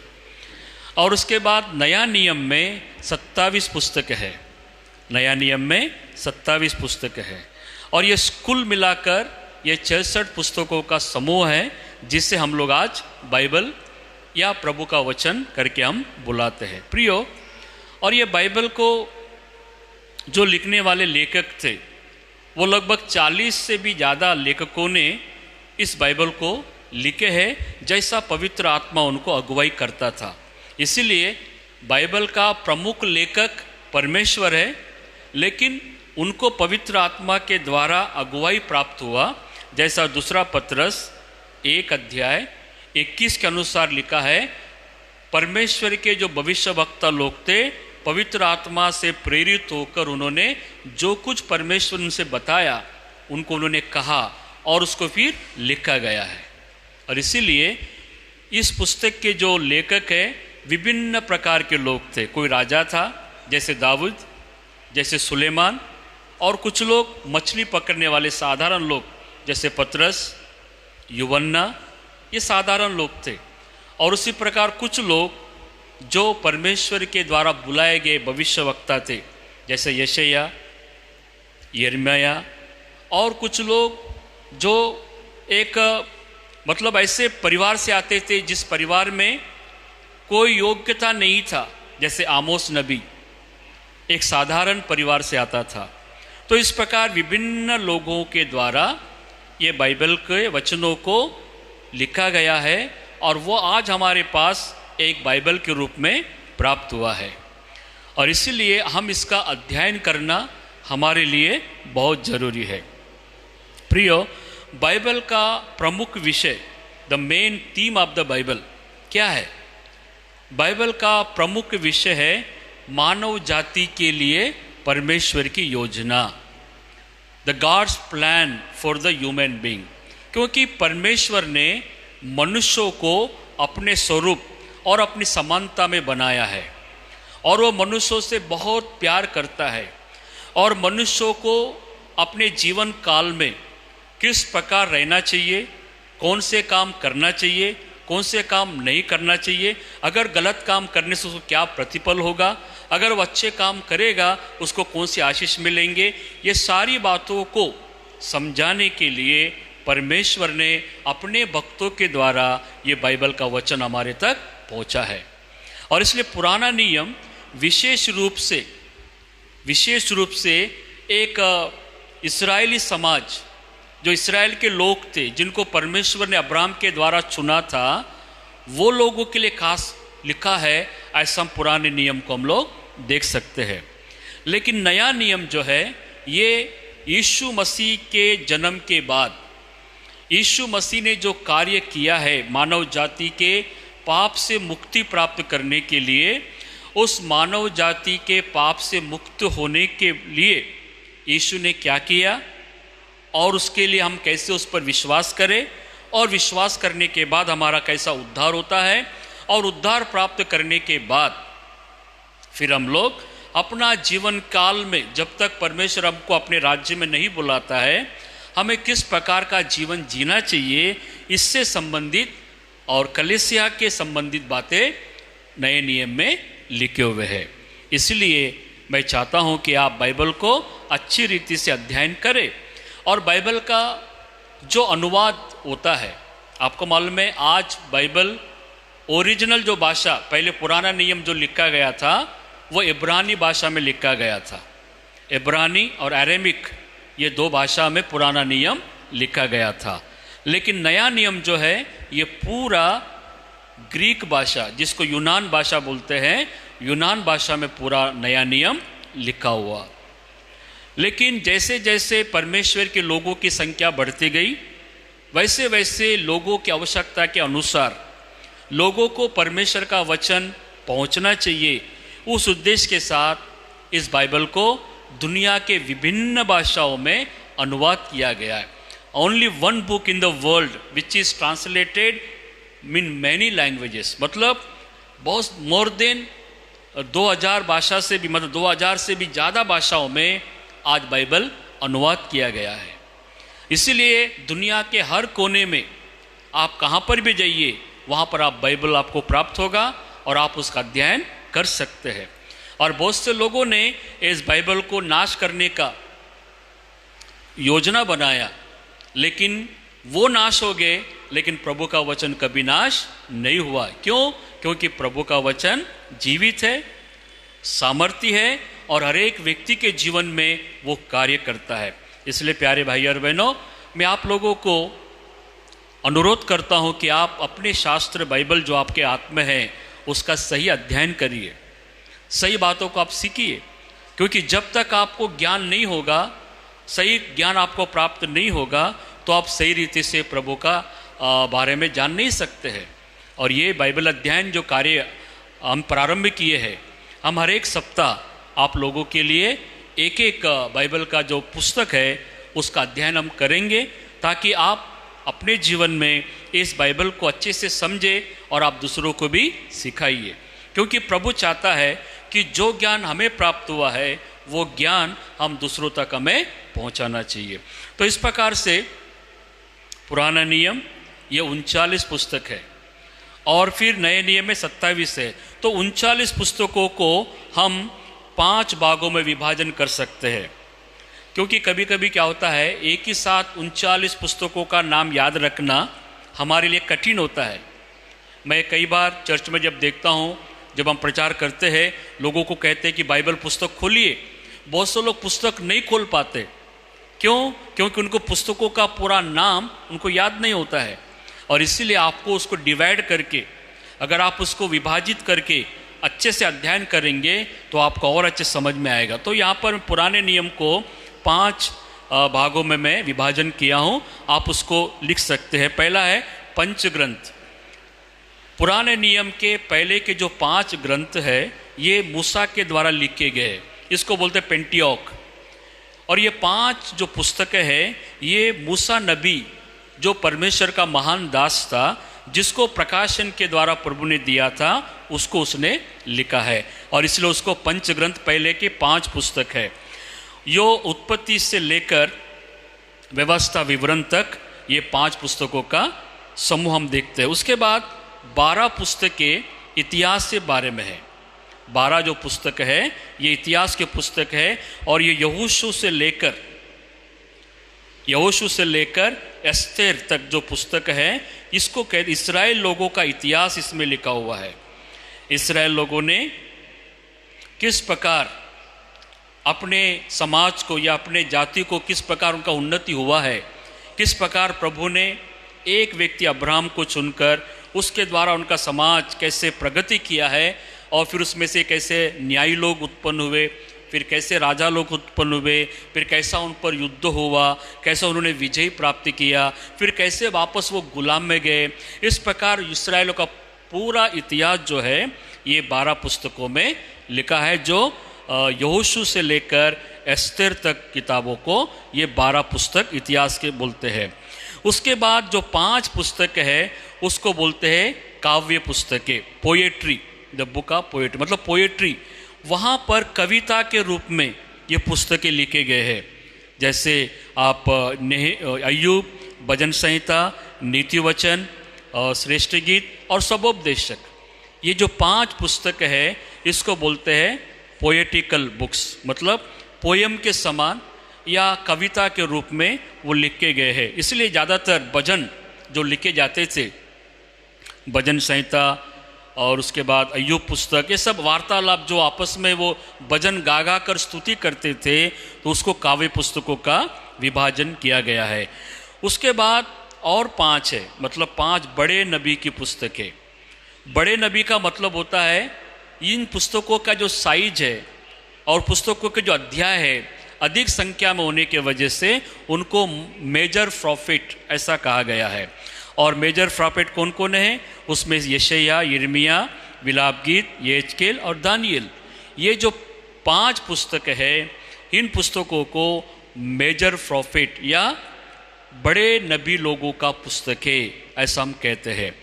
S2: और उसके बाद नया नियम में 27 पुस्तकें हैं, नया नियम में 27 पुस्तकें हैं। और ये कुल मिलाकर ये 66 पुस्तकों का समूह है, जिसे हम लोग आज बाइबल या प्रभु का वचन करके हम बुलाते हैं। प्रियो, और ये बाइबल को जो लिखने वाले लेखक थे, वो लगभग 40 से भी ज़्यादा लेखकों ने इस बाइबल को लिखे हैं, जैसा पवित्र आत्मा उनको अगुवाई करता था। इसीलिए बाइबल का प्रमुख लेखक परमेश्वर है, लेकिन उनको पवित्र आत्मा के द्वारा अगुवाई प्राप्त हुआ, जैसा दूसरा पत्रस 1 अध्याय 21 के अनुसार लिखा है। परमेश्वर के जो भविष्यवक्ता लोग थे, पवित्र आत्मा से प्रेरित होकर उन्होंने जो कुछ परमेश्वर उनसे बताया, उनको उन्होंने कहा और उसको फिर लिखा गया है। और इसीलिए इस पुस्तक के जो लेखक हैं, विभिन्न प्रकार के लोग थे। कोई राजा था जैसे दाऊद, जैसे सुलेमान, और कुछ लोग मछली पकड़ने वाले साधारण लोग जैसे पतरस, यूहन्ना, ये साधारण लोग थे। और उसी प्रकार कुछ लोग जो परमेश्वर के द्वारा बुलाए गए भविष्यवक्ता थे, जैसे यशायाह, यिर्मयाह, और कुछ लोग जो एक मतलब ऐसे परिवार से आते थे जिस परिवार में कोई योग्यता नहीं था, जैसे आमोस नबी एक साधारण परिवार से आता था। तो इस प्रकार विभिन्न लोगों के द्वारा ये बाइबल के वचनों को लिखा गया है, और वो आज हमारे पास एक बाइबल के रूप में प्राप्त हुआ है। और इसीलिए हम इसका अध्ययन करना हमारे लिए बहुत ज़रूरी है। प्रियो, बाइबल का प्रमुख विषय, the main theme of the Bible क्या है? बाइबल का प्रमुख विषय है मानव जाति के लिए परमेश्वर की योजना, the gods plan for the human being. क्योंकि परमेश्वर ने मनुष्यों को अपने स्वरूप और अपनी समानता में बनाया है, और वो मनुष्यों से बहुत प्यार करता है, और मनुष्यों को अपने जीवन काल में किस प्रकार रहना चाहिए, कौन से काम करना चाहिए, कौन से काम नहीं करना चाहिए, अगर गलत काम करने से उसको क्या प्रतिफल होगा, अगर वो अच्छे काम करेगा उसको कौन सी आशीष मिलेंगे, ये सारी बातों को समझाने के लिए परमेश्वर ने अपने भक्तों के द्वारा ये बाइबल का वचन हमारे तक पहुंचा है। और इसलिए पुराना नियम विशेष रूप से एक इस्राएली समाज, जो इस्राएल के लोग थे जिनको परमेश्वर ने अब्राहम के द्वारा चुना था, वो लोगों के लिए खास लिखा है। ऐसा हम पुराने नियम को हम लोग देख सकते हैं। लेकिन नया नियम जो है, ये यीशु मसीह के जन्म के बाद यीशु मसीह ने जो कार्य किया है मानव जाति के पाप से मुक्ति प्राप्त करने के लिए, उस मानव जाति के पाप से मुक्त होने के लिए यीशु ने क्या किया, और उसके लिए हम कैसे उस पर विश्वास करें, और विश्वास करने के बाद हमारा कैसा उद्धार होता है, और उद्धार प्राप्त करने के बाद फिर हम लोग अपना जीवन काल में, जब तक परमेश्वर हमको अपने राज्य में नहीं बुलाता है, हमें किस प्रकार का जीवन जीना चाहिए, इससे संबंधित और कलीसिया के संबंधित बातें नए नियम में लिखे हुए हैं। इसलिए मैं चाहता हूं कि आप बाइबल को अच्छी रीति से अध्ययन करें, और बाइबल का जो अनुवाद होता है, आपको मालूम है आज बाइबल ओरिजिनल जो भाषा, पहले पुराना नियम जो लिखा गया था वो इब्रानी भाषा में लिखा गया था। इब्रानी और अरेमिक, ये दो भाषा में पुराना नियम लिखा गया था। लेकिन नया नियम जो है ये पूरा ग्रीक भाषा, जिसको यूनान भाषा बोलते हैं, यूनान भाषा में पूरा नया नियम लिखा हुआ। लेकिन जैसे जैसे परमेश्वर के लोगों की संख्या बढ़ती गई, वैसे वैसे लोगों की आवश्यकता के अनुसार लोगों को परमेश्वर का वचन पहुंचना चाहिए, उस उद्देश्य के साथ इस बाइबल को दुनिया के विभिन्न भाषाओं में अनुवाद किया गया है। Only one book in the world which is translated in many languages, मतलब बहुत मोर देन 2000 भाषा से भी, मतलब 2000 से भी ज़्यादा भाषाओं में आज बाइबल अनुवाद किया गया है। इसीलिए दुनिया के हर कोने में आप कहाँ पर भी जाइए, वहाँ पर आप बाइबल आपको प्राप्त होगा और आप उसका अध्ययन कर सकते हैं। और बहुत से लोगों ने इस बाइबल को नाश करने का योजना बनाया, लेकिन वो नाश हो गए, लेकिन प्रभु का वचन कभी नाश नहीं हुआ। क्यों? क्योंकि प्रभु का वचन जीवित है, सामर्थ्य है, और हर एक व्यक्ति के जीवन में वो कार्य करता है। इसलिए प्यारे भाई और बहनों, मैं आप लोगों को अनुरोध करता हूं कि आप अपने शास्त्र बाइबल जो आपके हाथ में है उसका सही अध्ययन करिए, सही बातों को आप सीखिए। क्योंकि जब तक आपको ज्ञान नहीं होगा, सही ज्ञान आपको प्राप्त नहीं होगा, तो आप सही रीति से प्रभु का बारे में जान नहीं सकते हैं। और ये बाइबल अध्ययन जो कार्य हम प्रारंभ किए हैं, हम हर एक सप्ताह आप लोगों के लिए एक एक बाइबल का जो पुस्तक है उसका अध्ययन हम करेंगे, ताकि आप अपने जीवन में इस बाइबल को अच्छे से समझे और आप दूसरों को भी सिखाइए। क्योंकि प्रभु चाहता है कि जो ज्ञान हमें प्राप्त हुआ है वो ज्ञान हम दूसरों तक हमें पहुंचाना चाहिए। तो इस प्रकार से पुराना नियम ये 39 पुस्तक है, और फिर नए नियम में 27 है। तो 39 पुस्तकों को हम 5 भागों में विभाजन कर सकते हैं। क्योंकि कभी कभी क्या होता है, एक ही साथ 39 पुस्तकों का नाम याद रखना हमारे लिए कठिन होता है। मैं कई बार चर्च में जब देखता हूँ, जब हम प्रचार करते हैं, लोगों को कहते हैं कि बाइबल पुस्तक खोलिए। बहुत से लोग पुस्तक नहीं खोल पाते। क्यों? क्योंकि उनको पुस्तकों का पूरा नाम उनको याद नहीं होता है। और इसीलिए आपको उसको डिवाइड करके, अगर आप उसको विभाजित करके अच्छे से अध्ययन करेंगे तो आपको और अच्छे समझ में आएगा। तो यहाँ पर पुराने नियम को 5 भागों में मैं विभाजन किया हूँ, आप उसको लिख सकते हैं। पहला है पंचग्रंथ। पुराने नियम के पहले के जो 5 ग्रंथ है ये मूसा के द्वारा लिखे गए, इसको बोलते हैं पेंटियोक। और ये 5 जो पुस्तकें हैं ये मूसा नबी जो परमेश्वर का महान दास था, जिसको प्रकाशन के द्वारा प्रभु ने दिया था उसको उसने लिखा है, और इसलिए उसको पंचग्रंथ पहले के 5 पुस्तक है। यो उत्पत्ति से लेकर व्यवस्था विवरण तक ये 5 पुस्तकों का समूह हम देखते हैं। उसके बाद 12 पुस्तकें इतिहास के बारे में है। 12 जो पुस्तक है ये इतिहास के पुस्तक है, और ये यहोशू से लेकर एस्तेर तक जो पुस्तक है इसको कहते इस्राएल लोगों का इतिहास इसमें लिखा हुआ है। इस्राएल लोगों ने किस प्रकार अपने समाज को या अपने जाति को किस प्रकार उनका उन्नति हुआ है, किस प्रकार प्रभु ने एक व्यक्ति अब्राहम को चुनकर उसके द्वारा उनका समाज कैसे प्रगति किया है, और फिर उसमें से कैसे न्यायी लोग उत्पन्न हुए, फिर कैसे राजा लोग उत्पन्न हुए, फिर कैसा उन पर युद्ध हुआ, कैसा उन्होंने विजय प्राप्त किया, फिर कैसे वापस वो गुलाम में गए। इस प्रकार इस्राएलों का पूरा इतिहास जो है ये 12 पुस्तकों में लिखा है, जो यहोशू से लेकर एस्तेर तक किताबों को ये 12 पुस्तक इतिहास के बोलते हैं। उसके बाद जो 5 पुस्तक है उसको बोलते हैं काव्य पुस्तकें, poetry, the book of poetry, मतलब पोएट्री। वहाँ पर कविता के रूप में ये पुस्तकें लिखे गए हैं, जैसे आप अय्यूब, भजन संहिता, नीति वचन, श्रेष्ठ गीत और सबोपदेशक, ये जो 5 पुस्तक है इसको बोलते हैं पोएटिकल बुक्स, मतलब पोयम के समान या कविता के रूप में वो लिखे गए हैं। इसलिए ज़्यादातर भजन जो लिखे जाते थे, भजन संहिता और उसके बाद अय्यूब पुस्तक, ये सब वार्तालाप जो आपस में वो भजन गा गा कर स्तुति करते थे, तो उसको काव्य पुस्तकों का विभाजन किया गया है। उसके बाद और 5 है, मतलब 5 बड़े नबी की पुस्तकें। बड़े नबी का मतलब होता है इन पुस्तकों का जो साइज है और पुस्तकों के जो अध्याय है अधिक संख्या में होने की वजह से उनको मेजर प्रॉफिट ऐसा कहा गया है। और मेजर प्रॉफिट कौन कौन है? उसमें यशायाह, यिर्मयाह, विलाप गीत, यहेजकेल और दानिएल। ये जो 5 पुस्तक है, इन पुस्तकों को मेजर प्रॉफिट या बड़े नबी लोगों का पुस्तक है ऐसा हम कहते हैं।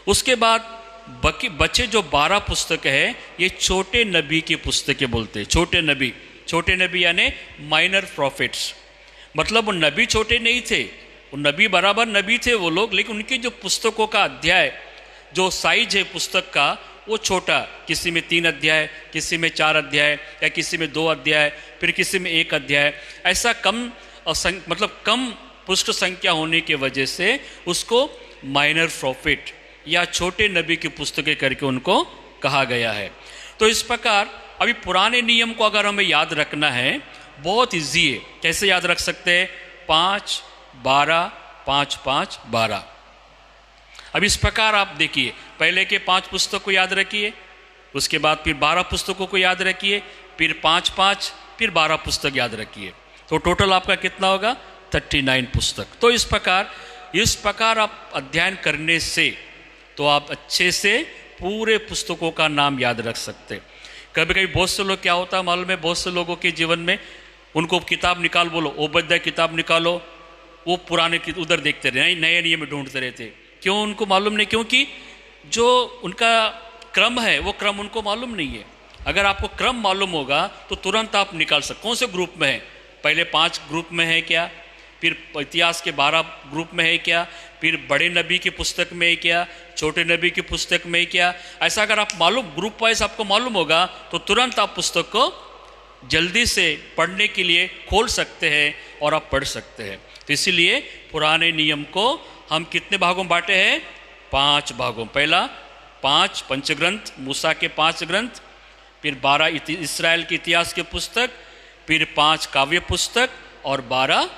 S2: उसके बाद बचे जो 12 पुस्तक है ये छोटे नबी की पुस्तकें बोलते हैं। छोटे नबी यानी माइनर प्रॉफिट्स, मतलब वो नबी छोटे नहीं थे, वो नबी बराबर नबी थे वो लोग, लेकिन उनकी जो पुस्तकों का अध्याय जो साइज है पुस्तक का वो छोटा, किसी में 3 अध्याय, किसी में 4 अध्याय, या किसी में 2 अध्याय, फिर किसी में 1 अध्याय, ऐसा कम पुष्ट संख्या होने की वजह से उसको माइनर प्रॉफिट या छोटे नबी की पुस्तकें करके उनको कहा गया है। तो इस प्रकार अभी पुराने नियम को अगर हमें याद रखना है बहुत इजी है। कैसे याद रख सकते हैं? 5, 12, 5, 5, 12। अब इस प्रकार आप देखिए, पहले के 5 पुस्तक को याद रखिए, उसके बाद फिर 12 पुस्तकों को याद रखिए, फिर 5, 5, फिर 12 पुस्तक याद रखिए, तो टोटल आपका कितना होगा? 39 पुस्तक। तो इस प्रकार आप अध्ययन करने से तो आप अच्छे से पूरे पुस्तकों का नाम याद रख सकते। कभी कभी बहुत से लोग क्या होता है मालूम है, बहुत से लोगों के जीवन में उनको किताब निकाल बोलो, ओबद्याह किताब निकालो, वो पुराने उधर देखते रहे, नए नियम में ढूंढते रहते। क्यों? उनको मालूम नहीं, क्योंकि जो उनका क्रम है वो क्रम उनको मालूम नहीं है। अगर आपको क्रम मालूम होगा तो तुरंत आप निकाल सकते कौन से ग्रुप में है। पहले 5 ग्रुप में है क्या, फिर इतिहास के 12 ग्रुप में है क्या, फिर बड़े नबी की पुस्तक में है क्या, छोटे नबी की पुस्तक में है क्या। ऐसा अगर आप ग्रुप वाइज आपको मालूम होगा तो तुरंत आप पुस्तक को जल्दी से पढ़ने के लिए खोल सकते हैं और आप पढ़ सकते हैं। तो इसीलिए पुराने नियम को हम कितने भागों में बांटे हैं? 5 भागों। पहला 5 पंचग्रंथ, मूसा के 5 ग्रंथ, फिर 12 इस्राएल के इतिहास के पुस्तक, फिर 5 काव्य पुस्तक और 12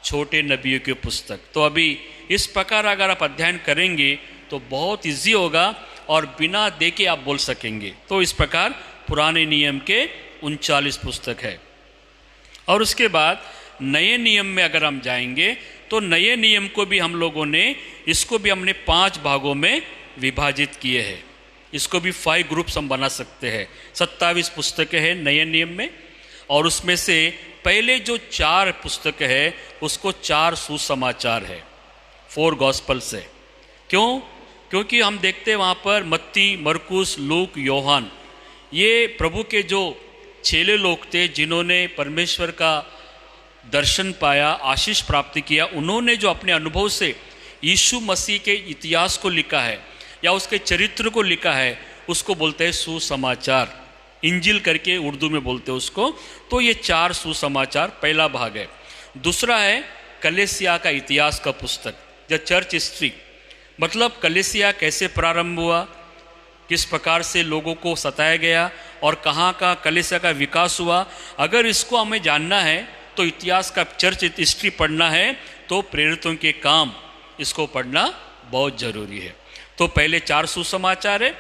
S2: छोटे नबियों की पुस्तक। तो अभी इस प्रकार अगर आप अध्ययन करेंगे तो बहुत इजी होगा और बिना देखे आप बोल सकेंगे। तो इस प्रकार पुराने नियम के 39 पुस्तक है। और उसके बाद नए नियम में अगर हम जाएंगे तो नए नियम को भी हम लोगों ने इसको भी हमने 5 भागों में विभाजित किए हैं। इसको भी 5 ग्रुप्स हम बना सकते हैं। 27 पुस्तकें हैं नए नियम में, और उसमें से पहले जो 4 पुस्तक है उसको 4 सुसमाचार है, 4 गॉस्पल्स है। क्यों? क्योंकि हम देखते हैं वहाँ पर मत्ती, मरकुस, लूक, योहान, ये प्रभु के जो चेले लोग थे जिन्होंने परमेश्वर का दर्शन पाया, आशीष प्राप्त किया, उन्होंने जो अपने अनुभव से यीशु मसीह के इतिहास को लिखा है या उसके चरित्र को लिखा है, उसको बोलते हैं सुसमाचार। इंजिल करके उर्दू में बोलते हैं उसको। तो ये 4 सुसमाचार पहला भाग है। दूसरा है कलीसिया का इतिहास का पुस्तक, द चर्च हिस्ट्री, मतलब कलीसिया कैसे प्रारंभ हुआ, किस प्रकार से लोगों को सताया गया और कहाँ का कलीसिया का विकास हुआ। अगर इसको हमें जानना है तो इतिहास का चर्च हिस्ट्री पढ़ना है, तो प्रेरितों के काम इसको पढ़ना बहुत ज़रूरी है। तो पहले 4 सुसमाचार है,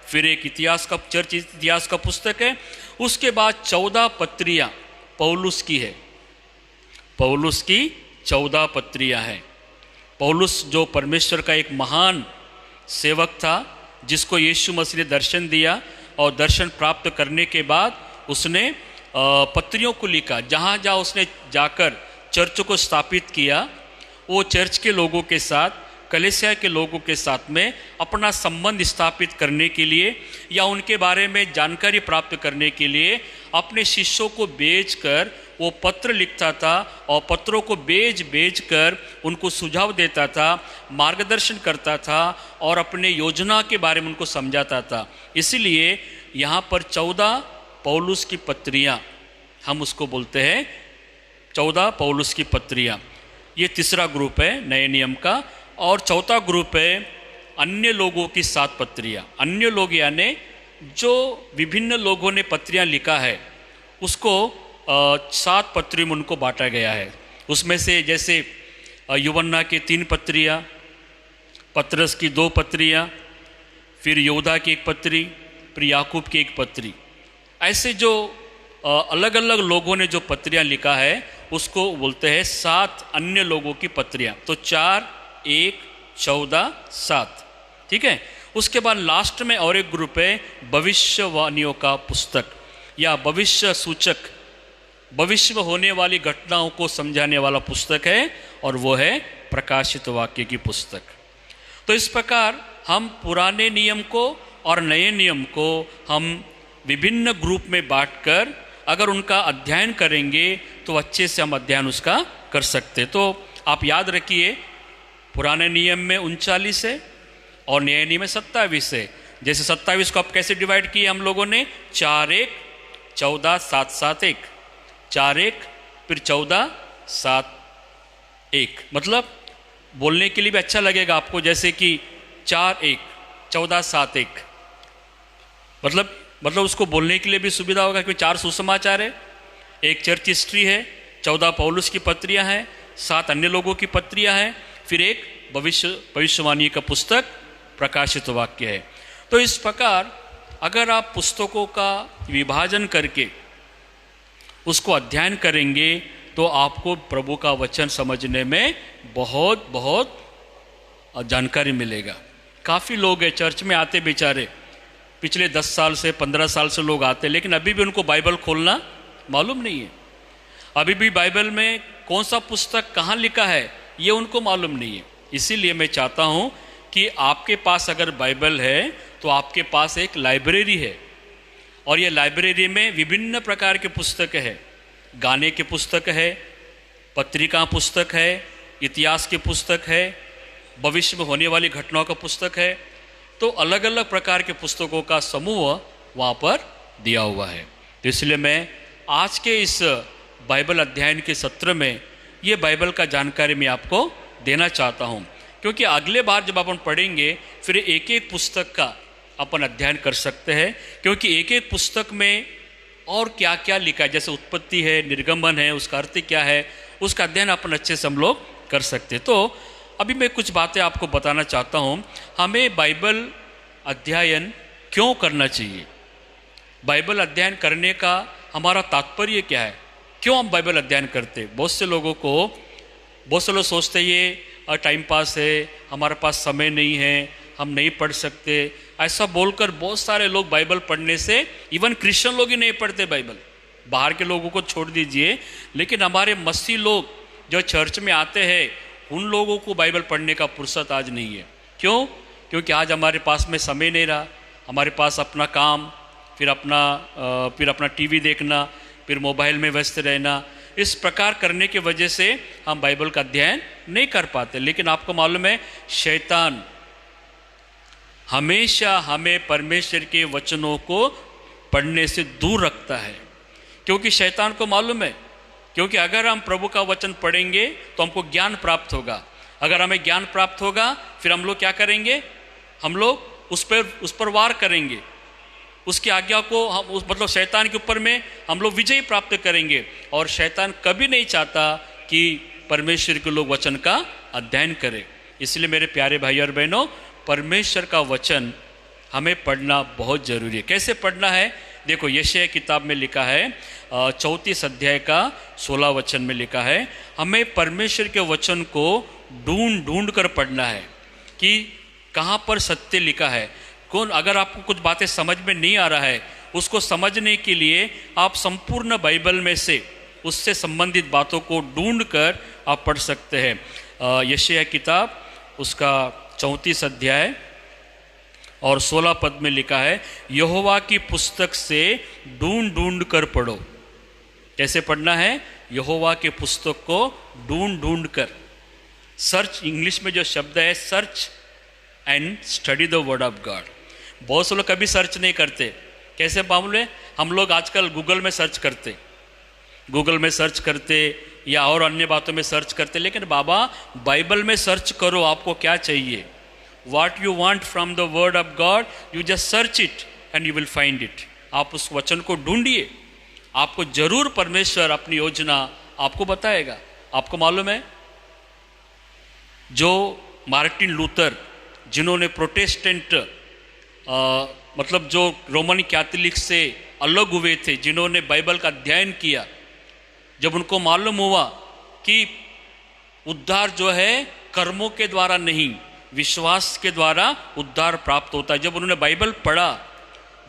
S2: फिर एक इतिहास का चर्च इतिहास का पुस्तक है, उसके बाद 14 पत्रियाँ पौलुस की है। पौलुस की 14 पत्रियाँ हैं। पौलुस जो परमेश्वर का एक महान सेवक था, जिसको यीशु मसीह ने दर्शन दिया और दर्शन प्राप्त करने के बाद उसने पत्रियों को लिखा। जहाँ जहाँ उसने जाकर चर्च को स्थापित किया, वो चर्च के लोगों के साथ, कलीसिया के लोगों के साथ में अपना संबंध स्थापित करने के लिए या उनके बारे में जानकारी प्राप्त करने के लिए अपने शिष्यों को भेजकर वो पत्र लिखता था और पत्रों को भेज कर उनको सुझाव देता था, मार्गदर्शन करता था और अपने योजना के बारे में उनको समझाता था। इसलिए यहाँ पर 14 पौलुस की पत्रियाँ, हम उसको बोलते हैं 14 पौलुस की पत्रियाँ। ये तीसरा ग्रुप है नए नियम का। और चौथा ग्रुप है अन्य लोगों की 7 पत्रियाँ। अन्य लोग यानी जो विभिन्न लोगों ने पत्रियाँ लिखा है, उसको 7 पत्रियों में उनको बांटा गया है। उसमें से जैसे यूहन्ना की 3 पत्रियाँ, पतरस की 2 पत्रियाँ, फिर यहूदा की 1 पत्री, फिर याकूब की 1 पत्री। ऐसे जो अलग अलग लोगों ने जो पत्रियाँ लिखा है, उसको बोलते हैं 7 अन्य लोगों की पत्रियाँ। तो 4, 1, 14, 7, ठीक है। उसके बाद लास्ट में और एक ग्रुप है भविष्यवाणियों का पुस्तक या भविष्य सूचक, भविष्य में होने वाली घटनाओं को समझाने वाला पुस्तक है, और वो है प्रकाशित वाक्य की पुस्तक। तो इस प्रकार हम पुराने नियम को और नए नियम को हम विभिन्न ग्रुप में बांटकर अगर उनका अध्ययन करेंगे तो अच्छे से हम अध्ययन उसका कर सकते। तो आप याद रखिए, पुराने नियम में 39 है और नए नियम में 27 है। जैसे 27 को आप कैसे डिवाइड किए हम लोगों ने, 4, 1, 14, 7, 7, 1, 4, 1, फिर 14, 7, 1। मतलब बोलने के लिए भी अच्छा लगेगा आपको, जैसे कि 4, 1, 14, 7, 1। मतलब उसको बोलने के लिए भी सुविधा होगा, क्योंकि 4 सुसमाचार है, एक चर्च हिस्ट्री है, 14 पौलुस की पत्रियां हैं, 7 अन्य लोगों की पत्रियां हैं, फिर एक भविष्यवाणी का पुस्तक प्रकाशित वाक्य है। तो इस प्रकार अगर आप पुस्तकों का विभाजन करके उसको अध्ययन करेंगे तो आपको प्रभु का वचन समझने में बहुत बहुत जानकारी मिलेगा। काफ़ी लोग हैं चर्च में आते बेचारे, पिछले 10 साल से 15 साल से लोग आते, लेकिन अभी भी उनको बाइबल खोलना मालूम नहीं है। अभी भी बाइबल में कौन सा पुस्तक कहाँ लिखा है ये उनको मालूम नहीं है। इसीलिए मैं चाहता हूँ कि आपके पास अगर बाइबल है तो आपके पास एक लाइब्रेरी है, और ये लाइब्रेरी में विभिन्न प्रकार के पुस्तक है। गाने के पुस्तक है, पत्रिका पुस्तक है, इतिहास के पुस्तक है, भविष्य में होने वाली घटनाओं का पुस्तक है। तो अलग अलग प्रकार के पुस्तकों का समूह वहाँ पर दिया हुआ है। तो इसलिए मैं आज के इस बाइबल अध्ययन के सत्र में ये बाइबल का जानकारी मैं आपको देना चाहता हूँ, क्योंकि अगले बार जब अपन पढ़ेंगे फिर एक एक पुस्तक का अपन अध्ययन कर सकते हैं, क्योंकि एक एक पुस्तक में और क्या क्या लिखा है, जैसे उत्पत्ति है, निर्गमन है, उसका अर्थ क्या है, उसका अध्ययन अपन अच्छे से हम लोग कर सकते हैं। तो अभी मैं कुछ बातें आपको बताना चाहता हूँ। हमें बाइबल अध्ययन क्यों करना चाहिए, बाइबल अध्ययन करने का हमारा तात्पर्य क्या है, क्यों हम बाइबल अध्ययन करते। बहुत से लोग सोचते ये टाइम पास है, हमारे पास समय नहीं है, हम नहीं पढ़ सकते। ऐसा बोलकर बहुत सारे लोग बाइबल पढ़ने से, इवन क्रिश्चियन लोग ही नहीं पढ़ते बाइबल, बाहर के लोगों को छोड़ दीजिए, लेकिन हमारे मसीह लोग जो चर्च में आते हैं उन लोगों को बाइबल पढ़ने का फुर्सत आज नहीं है। क्यों? क्योंकि आज हमारे पास में समय नहीं रहा, हमारे पास अपना काम, फिर अपना टीवी देखना, फिर मोबाइल में व्यस्त रहना, इस प्रकार करने की वजह से हम बाइबल का अध्ययन नहीं कर पाते। लेकिन आपको मालूम है, शैतान हमेशा हमें परमेश्वर के वचनों को पढ़ने से दूर रखता है, क्योंकि शैतान को मालूम है, क्योंकि अगर हम प्रभु का वचन पढ़ेंगे तो हमको ज्ञान प्राप्त होगा। अगर हमें ज्ञान प्राप्त होगा, फिर हम लोग क्या करेंगे, हम लोग उस पर वार करेंगे, उसकी आज्ञा को मतलब शैतान के ऊपर में हम लोग विजय प्राप्त करेंगे। और शैतान कभी नहीं चाहता कि परमेश्वर के लोग वचन का अध्ययन करें। इसलिए मेरे प्यारे भाई और बहनों, परमेश्वर का वचन हमें पढ़ना बहुत जरूरी है। कैसे पढ़ना है? देखो, यशायाह किताब में लिखा है 34 अध्याय का 16 वचन में लिखा है, हमें परमेश्वर के वचन को ढूंढ ढूंढ कर पढ़ना है कि कहाँ पर सत्य लिखा है। अगर आपको कुछ बातें समझ में नहीं आ रहा है, उसको समझने के लिए आप संपूर्ण बाइबल में से उससे संबंधित बातों को ढूंढ कर आप पढ़ सकते हैं। यशायाह किताब उसका 34 अध्याय और 16 पद में लिखा है, यहोवा की पुस्तक से ढूंढ ढूंढ कर पढ़ो। कैसे पढ़ना है? यहोवा के पुस्तक को ढूंढ ढूंढ कर। सर्च, इंग्लिश में जो शब्द है search and study the word of God. बहुत से लोग कभी सर्च नहीं करते। कैसे मामूल है? हम लोग आजकल गूगल में सर्च करते या और अन्य बातों में सर्च करते, लेकिन बाबा बाइबल में सर्च करो, आपको क्या चाहिए, what you want from the word of God, you just search it and you will find it. आप उस वचन को ढूंढिए, आपको जरूर परमेश्वर अपनी योजना आपको बताएगा। आपको मालूम है, जो मार्टिन लूथर, जिन्होंने प्रोटेस्टेंट मतलब जो रोमन कैथोलिक से अलग हुए थे, जिन्होंने बाइबल का अध्ययन किया, जब उनको मालूम हुआ कि उद्धार जो है कर्मों के द्वारा नहीं, विश्वास के द्वारा उद्धार प्राप्त होता है, जब उन्होंने बाइबल पढ़ा,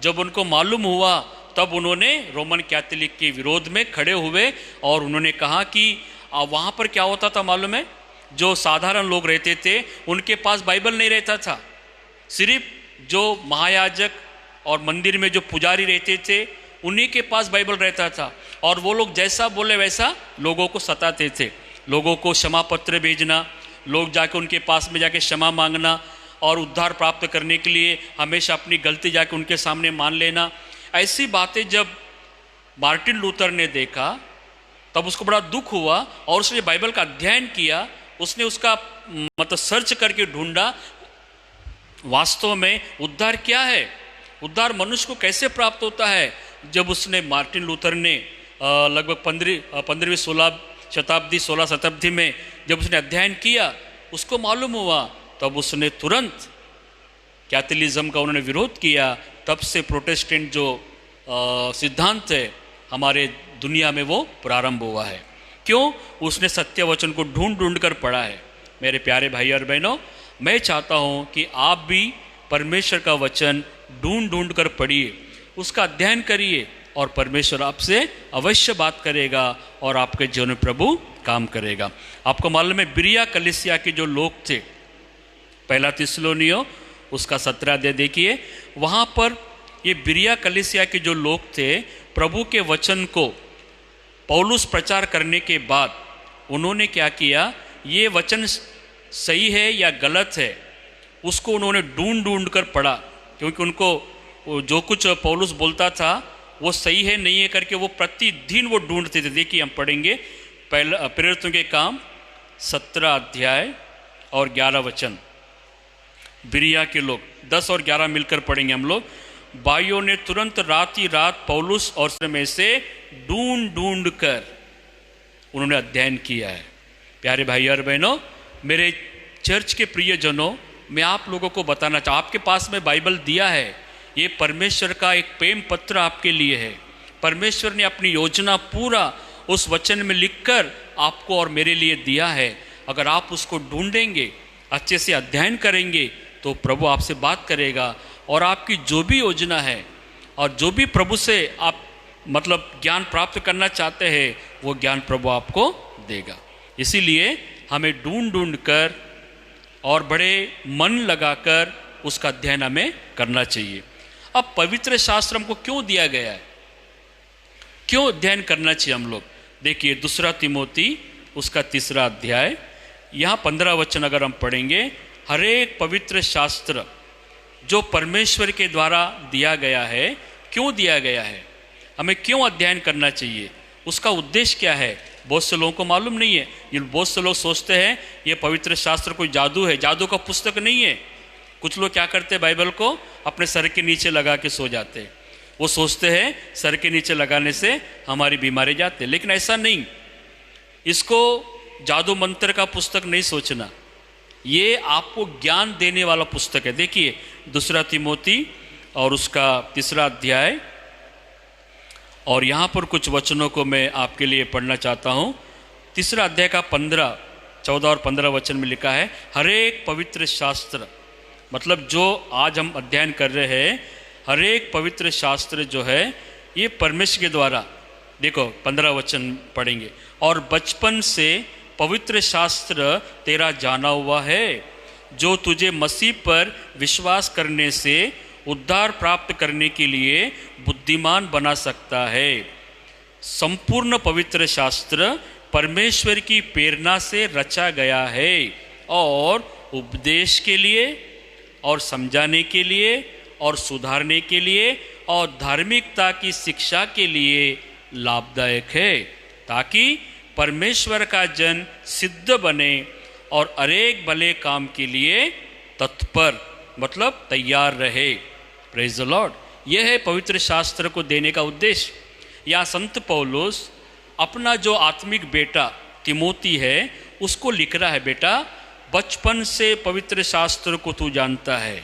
S2: जब उनको मालूम हुआ, तब उन्होंने रोमन कैथोलिक के विरोध में खड़े हुए और उन्होंने कहा कि वहाँ पर क्या होता था मालूम है, जो साधारण लोग रहते थे उनके पास बाइबल नहीं रहता था, सिर्फ जो महायाजक और मंदिर में जो पुजारी रहते थे उन्हीं के पास बाइबल रहता था, और वो लोग जैसा बोले वैसा लोगों को सताते थे। लोगों को क्षमा पत्र भेजना, लोग जाके उनके पास में जाके क्षमा मांगना, और उद्धार प्राप्त करने के लिए हमेशा अपनी गलती जाके उनके सामने मान लेना। ऐसी बातें जब मार्टिन लूथर ने देखा, तब उसको बड़ा दुख हुआ और उसने बाइबल का अध्ययन किया। उसने उसका मतलब सर्च करके ढूंढा, वास्तव में उद्धार क्या है, उद्धार मनुष्य को कैसे प्राप्त होता है। जब उसने मार्टिन लूथर ने लगभग 15वीं 16 शताब्दी में जब उसने अध्ययन किया, उसको मालूम हुआ, तब उसने तुरंत कैथोलिज्म का उन्होंने विरोध किया। तब से प्रोटेस्टेंट जो सिद्धांत है हमारे दुनिया में वो प्रारंभ हुआ है। क्यों? उसने सत्य वचन को ढूंढ ढूंढ कर पढ़ा है। मेरे प्यारे भाई और बहनों, मैं चाहता हूँ कि आप भी परमेश्वर का वचन ढूंढ ढूंढ कर पढ़िए, उसका अध्ययन करिए, और परमेश्वर आपसे अवश्य बात करेगा और आपके जीवन में प्रभु काम करेगा। आपको मालूम है, बिरिया कलीसिया के जो लोग थे, पहला थिस्सलुनीय उसका 17 अध्याय देखिए, वहाँ पर ये बिरिया कलीसिया के जो लोग थे, प्रभु के वचन को पौलुस प्रचार करने के बाद उन्होंने क्या किया, ये वचन सही है या गलत है उसको उन्होंने ढूंढ ढूंढ कर पढ़ा, क्योंकि उनको जो कुछ पौलुस बोलता था वो सही है नहीं है करके वो प्रतिदिन वो ढूंढते थे। देखिए, हम पढ़ेंगे पहला प्रेरितों के काम 17 अध्याय और 11 वचन। बिरिया के लोग 10 और 11 मिलकर पढ़ेंगे हम लोग। भाइयों ने तुरंत रात ही रात पौलुस और में से ढूंढ ढूंढ कर उन्होंने अध्ययन किया है। प्यारे भाई और बहनों, मेरे चर्च के प्रियजनों, मैं आप लोगों को बताना चाहता हूँ, आपके पास में बाइबल दिया है, ये परमेश्वर का एक प्रेम पत्र आपके लिए है। परमेश्वर ने अपनी योजना पूरा उस वचन में लिखकर आपको और मेरे लिए दिया है। अगर आप उसको ढूंढेंगे, अच्छे से अध्ययन करेंगे, तो प्रभु आपसे बात करेगा और आपकी जो भी योजना है और जो भी प्रभु से आप मतलब ज्ञान प्राप्त करना चाहते हैं, वो ज्ञान प्रभु आपको देगा। इसीलिए हमें ढूंढ ढूंढ कर और बड़े मन लगाकर उसका अध्ययन हमें करना चाहिए। अब पवित्र शास्त्र हमको क्यों दिया गया है, क्यों अध्ययन करना चाहिए हम लोग? देखिए 2 तिमोती उसका 3 अध्याय, यहाँ 15 वचन अगर हम पढ़ेंगे, हर एक पवित्र शास्त्र जो परमेश्वर के द्वारा दिया गया है, क्यों दिया गया है, हमें क्यों अध्ययन करना चाहिए, उसका उद्देश्य क्या है, बहुत से लोगों को मालूम नहीं है। ये बहुत से लोग सोचते हैं ये पवित्र शास्त्र कोई जादू है, जादू का पुस्तक नहीं है। कुछ लोग क्या करते हैं, बाइबल को अपने सर के नीचे लगा के सो जाते हैं। वो सोचते हैं सर के नीचे लगाने से हमारी बीमारी जाते हैं, लेकिन ऐसा नहीं। इसको जादू मंत्र का पुस्तक नहीं सोचना, ये आपको ज्ञान देने वाला पुस्तक है। देखिए 2 तिमोती और उसका 3 अध्याय, और यहाँ पर कुछ वचनों को मैं आपके लिए पढ़ना चाहता हूँ। 3 अध्याय का 15, 14 और 15 वचन में लिखा है, हर एक पवित्र शास्त्र, मतलब जो आज हम अध्ययन कर रहे हैं, हर एक पवित्र शास्त्र जो है ये परमेश्वर के द्वारा, देखो 15 वचन पढ़ेंगे, और बचपन से पवित्र शास्त्र तेरा जाना हुआ है, जो तुझे मसीह पर विश्वास करने से उद्धार प्राप्त करने के लिए बुद्धिमान बना सकता है। संपूर्ण पवित्र शास्त्र परमेश्वर की प्रेरणा से रचा गया है और उपदेश के लिए और समझाने के लिए और सुधारने के लिए और धार्मिकता की शिक्षा के लिए लाभदायक है, ताकि परमेश्वर का जन सिद्ध बने और अनेक भले काम के लिए तत्पर, मतलब तैयार रहे। Praise the Lord. यह है पवित्र शास्त्र को देने का उद्देश्य। या संत पौलुस अपना जो आत्मिक बेटा तिमोती है उसको लिख रहा है, बेटा बचपन से पवित्र शास्त्र को तू जानता है।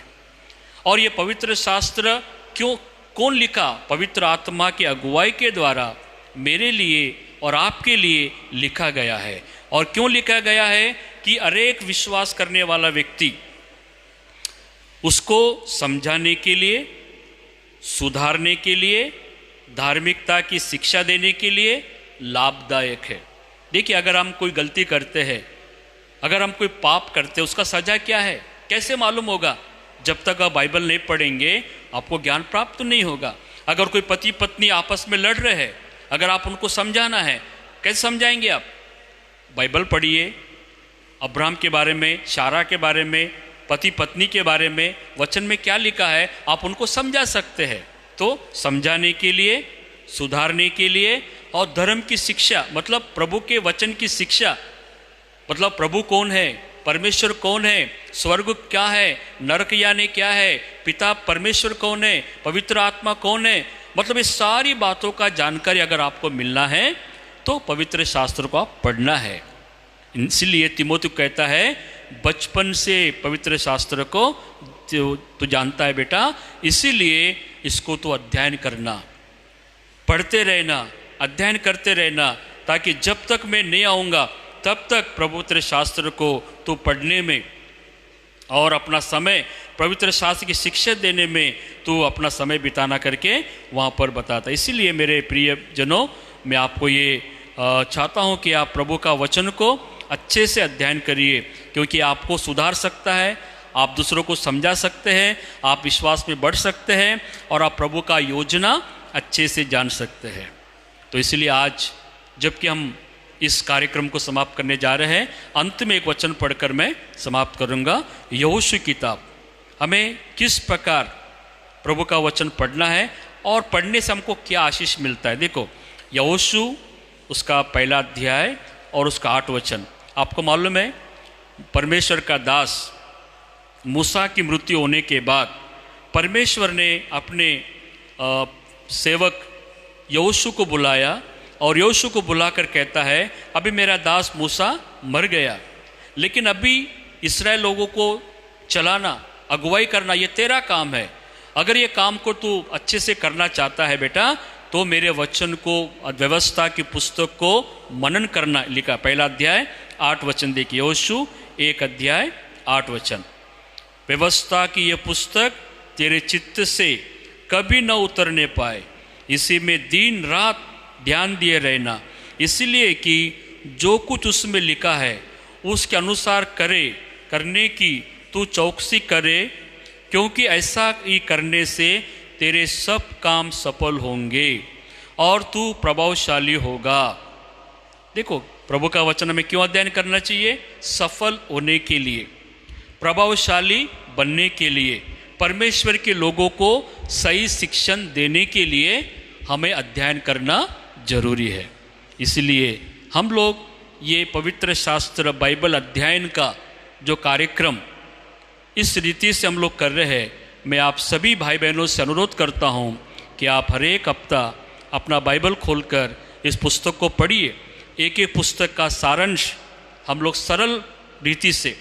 S2: और ये पवित्र शास्त्र कौन लिखा? पवित्र आत्मा की अगुवाई के द्वारा मेरे लिए और आपके लिए लिखा गया है। और क्यों लिखा गया है? कि अनेक विश्वास करने वाला व्यक्ति उसको समझाने के लिए, सुधारने के लिए, धार्मिकता की शिक्षा देने के लिए लाभदायक है। देखिए अगर हम कोई गलती करते हैं, अगर हम कोई पाप करते हैं, उसका सजा क्या है कैसे मालूम होगा? जब तक आप बाइबल नहीं पढ़ेंगे आपको ज्ञान प्राप्त नहीं होगा। अगर कोई पति पत्नी आपस में लड़ रहे हैं, अगर आप उनको समझाना है, कैसे समझाएंगे आप? बाइबल पढ़िए, अब्राहम के बारे में, शारा के बारे में, पति पत्नी के बारे में वचन में क्या लिखा है आप उनको समझा सकते हैं। तो समझाने के लिए, सुधारने के लिए और धर्म की शिक्षा, मतलब प्रभु के वचन की शिक्षा, मतलब प्रभु कौन है, परमेश्वर कौन है, स्वर्ग क्या है, नरक यानी क्या है, पिता परमेश्वर कौन है, पवित्र आत्मा कौन है, मतलब इस सारी बातों का जानकारी अगर आपको मिलना है तो पवित्र शास्त्र को आप पढ़ना है। इसलिए तिमोथी कहता है बचपन से पवित्र शास्त्र को तो जानता है बेटा, इसीलिए इसको तो अध्ययन करना, पढ़ते रहना, अध्ययन करते रहना, ताकि जब तक मैं नहीं आऊँगा तब तक पवित्र शास्त्र को तो पढ़ने में और अपना समय पवित्र शास्त्र की शिक्षा देने में तो अपना समय बिताना करके वहाँ पर बताता। इसीलिए मेरे प्रिय जनों, मैं आपको ये चाहता हूँ कि आप प्रभु का वचन को अच्छे से अध्ययन करिए, क्योंकि आपको सुधार सकता है, आप दूसरों को समझा सकते हैं, आप विश्वास में बढ़ सकते हैं और आप प्रभु का योजना अच्छे से जान सकते हैं। तो इसलिए आज जबकि हम इस कार्यक्रम को समाप्त करने जा रहे हैं, अंत में एक वचन पढ़कर मैं समाप्त करूंगा। यहोशू किताब, हमें किस प्रकार प्रभु का वचन पढ़ना है और पढ़ने से हमको क्या आशीष मिलता है। देखो यहोशू उसका 1 अध्याय और उसका 8 वचन। आपको मालूम है परमेश्वर का दास मूसा की मृत्यु होने के बाद परमेश्वर ने अपने सेवक यहोशू को बुलाया और यहोशू को बुलाकर कहता है अभी मेरा दास मूसा मर गया, लेकिन अभी इस्राएल लोगों को चलाना, अगुवाई करना ये तेरा काम है। अगर ये काम को तू अच्छे से करना चाहता है बेटा, तो मेरे वचन को, व्यवस्था की पुस्तक को मनन करना। लिखा 1 अध्याय 8 वचन। देखिए यहोशू 1 अध्याय 8 वचन। व्यवस्था की ये पुस्तक तेरे चित्त से कभी न उतरने पाए, इसी में दिन रात ध्यान दिए रहना, इसलिए कि जो कुछ उसमें लिखा है उसके अनुसार करने की तू चौकसी करे, क्योंकि ऐसा ही करने से तेरे सब काम सफल होंगे और तू प्रभावशाली होगा। देखो, प्रभु का वचन हमें क्यों अध्ययन करना चाहिए? सफल होने के लिए, प्रभावशाली बनने के लिए, परमेश्वर के लोगों को सही शिक्षण देने के लिए हमें अध्ययन करना जरूरी है। इसलिए हम लोग ये पवित्र शास्त्र बाइबल अध्ययन का जो कार्यक्रम इस रीति से हम लोग कर रहे हैं, मैं आप सभी भाई बहनों से अनुरोध करता हूँ कि आप हर एक हफ्ता अपना बाइबल खोलकर इस पुस्तक को पढ़िए। एक एक पुस्तक का सारांश हम लोग सरल रीति से,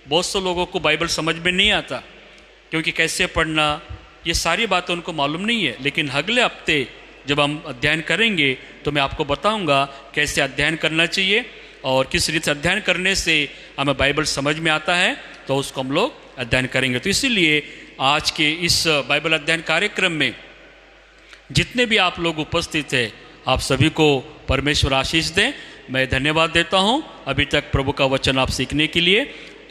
S2: बहुत से लोगों को बाइबल समझ में नहीं आता क्योंकि कैसे पढ़ना ये सारी बातें उनको मालूम नहीं है, लेकिन अगले हफ्ते जब हम अध्ययन करेंगे तो मैं आपको बताऊंगा कैसे अध्ययन करना चाहिए और किस रीति से अध्ययन करने से हमें बाइबल समझ में आता है, तो उसको हम लोग अध्ययन करेंगे। तो इसीलिए आज के इस बाइबल अध्ययन कार्यक्रम में जितने भी आप लोग उपस्थित हैं, आप सभी को परमेश्वर आशीष दें। मैं धन्यवाद देता हूं अभी तक प्रभु का वचन आप सीखने के लिए।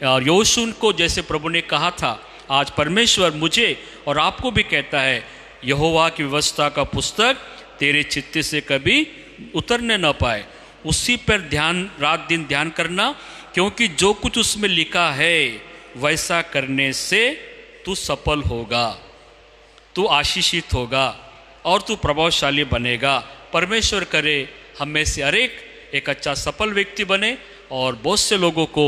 S2: और यहोशू को जैसे प्रभु ने कहा था, आज परमेश्वर मुझे और आपको भी कहता है, यहोवा की व्यवस्था का पुस्तक तेरे चित्त से कभी उतरने न पाए, उसी पर ध्यान, रात दिन ध्यान करना, क्योंकि जो कुछ उसमें लिखा है वैसा करने से तू सफल होगा, तू आशीषित होगा और तू प्रभावशाली बनेगा। परमेश्वर करे हम में से हर एक अच्छा सफल व्यक्ति बने और बहुत से लोगों को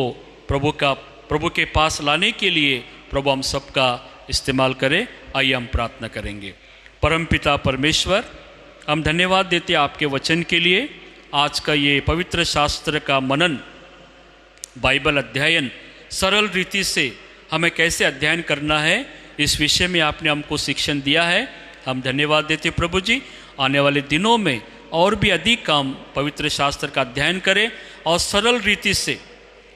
S2: प्रभु के पास लाने के लिए प्रभु हम सबका इस्तेमाल करे। आइए हम प्रार्थना करेंगे। परमपिता परमेश्वर, हम धन्यवाद देते हैं आपके वचन के लिए। आज का ये पवित्र शास्त्र का मनन, बाइबल अध्ययन सरल रीति से हमें कैसे अध्ययन करना है, इस विषय में आपने हमको शिक्षण दिया है। हम धन्यवाद देते प्रभु जी। आने वाले दिनों में और भी अधिक काम पवित्र शास्त्र का अध्ययन करें और सरल रीति से,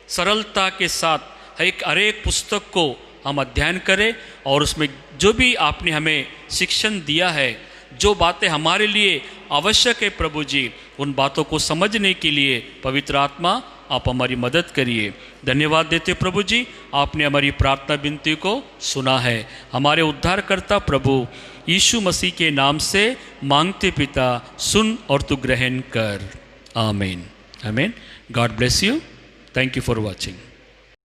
S2: सरलता के साथ हर एक पुस्तक को हम अध्ययन करें और उसमें जो भी आपने हमें शिक्षण दिया है, जो बातें हमारे लिए आवश्यक है प्रभु जी, उन बातों को समझने के लिए पवित्र आत्मा आप हमारी मदद करिए। धन्यवाद देते प्रभु जी, आपने हमारी प्रार्थना विनती को सुना है। हमारे उद्धारकर्ता प्रभु यीशु मसीह के नाम से मांगते पिता, सुन और तू ग्रहण कर। आमीन। आमीन। God bless you. Thank you for watching.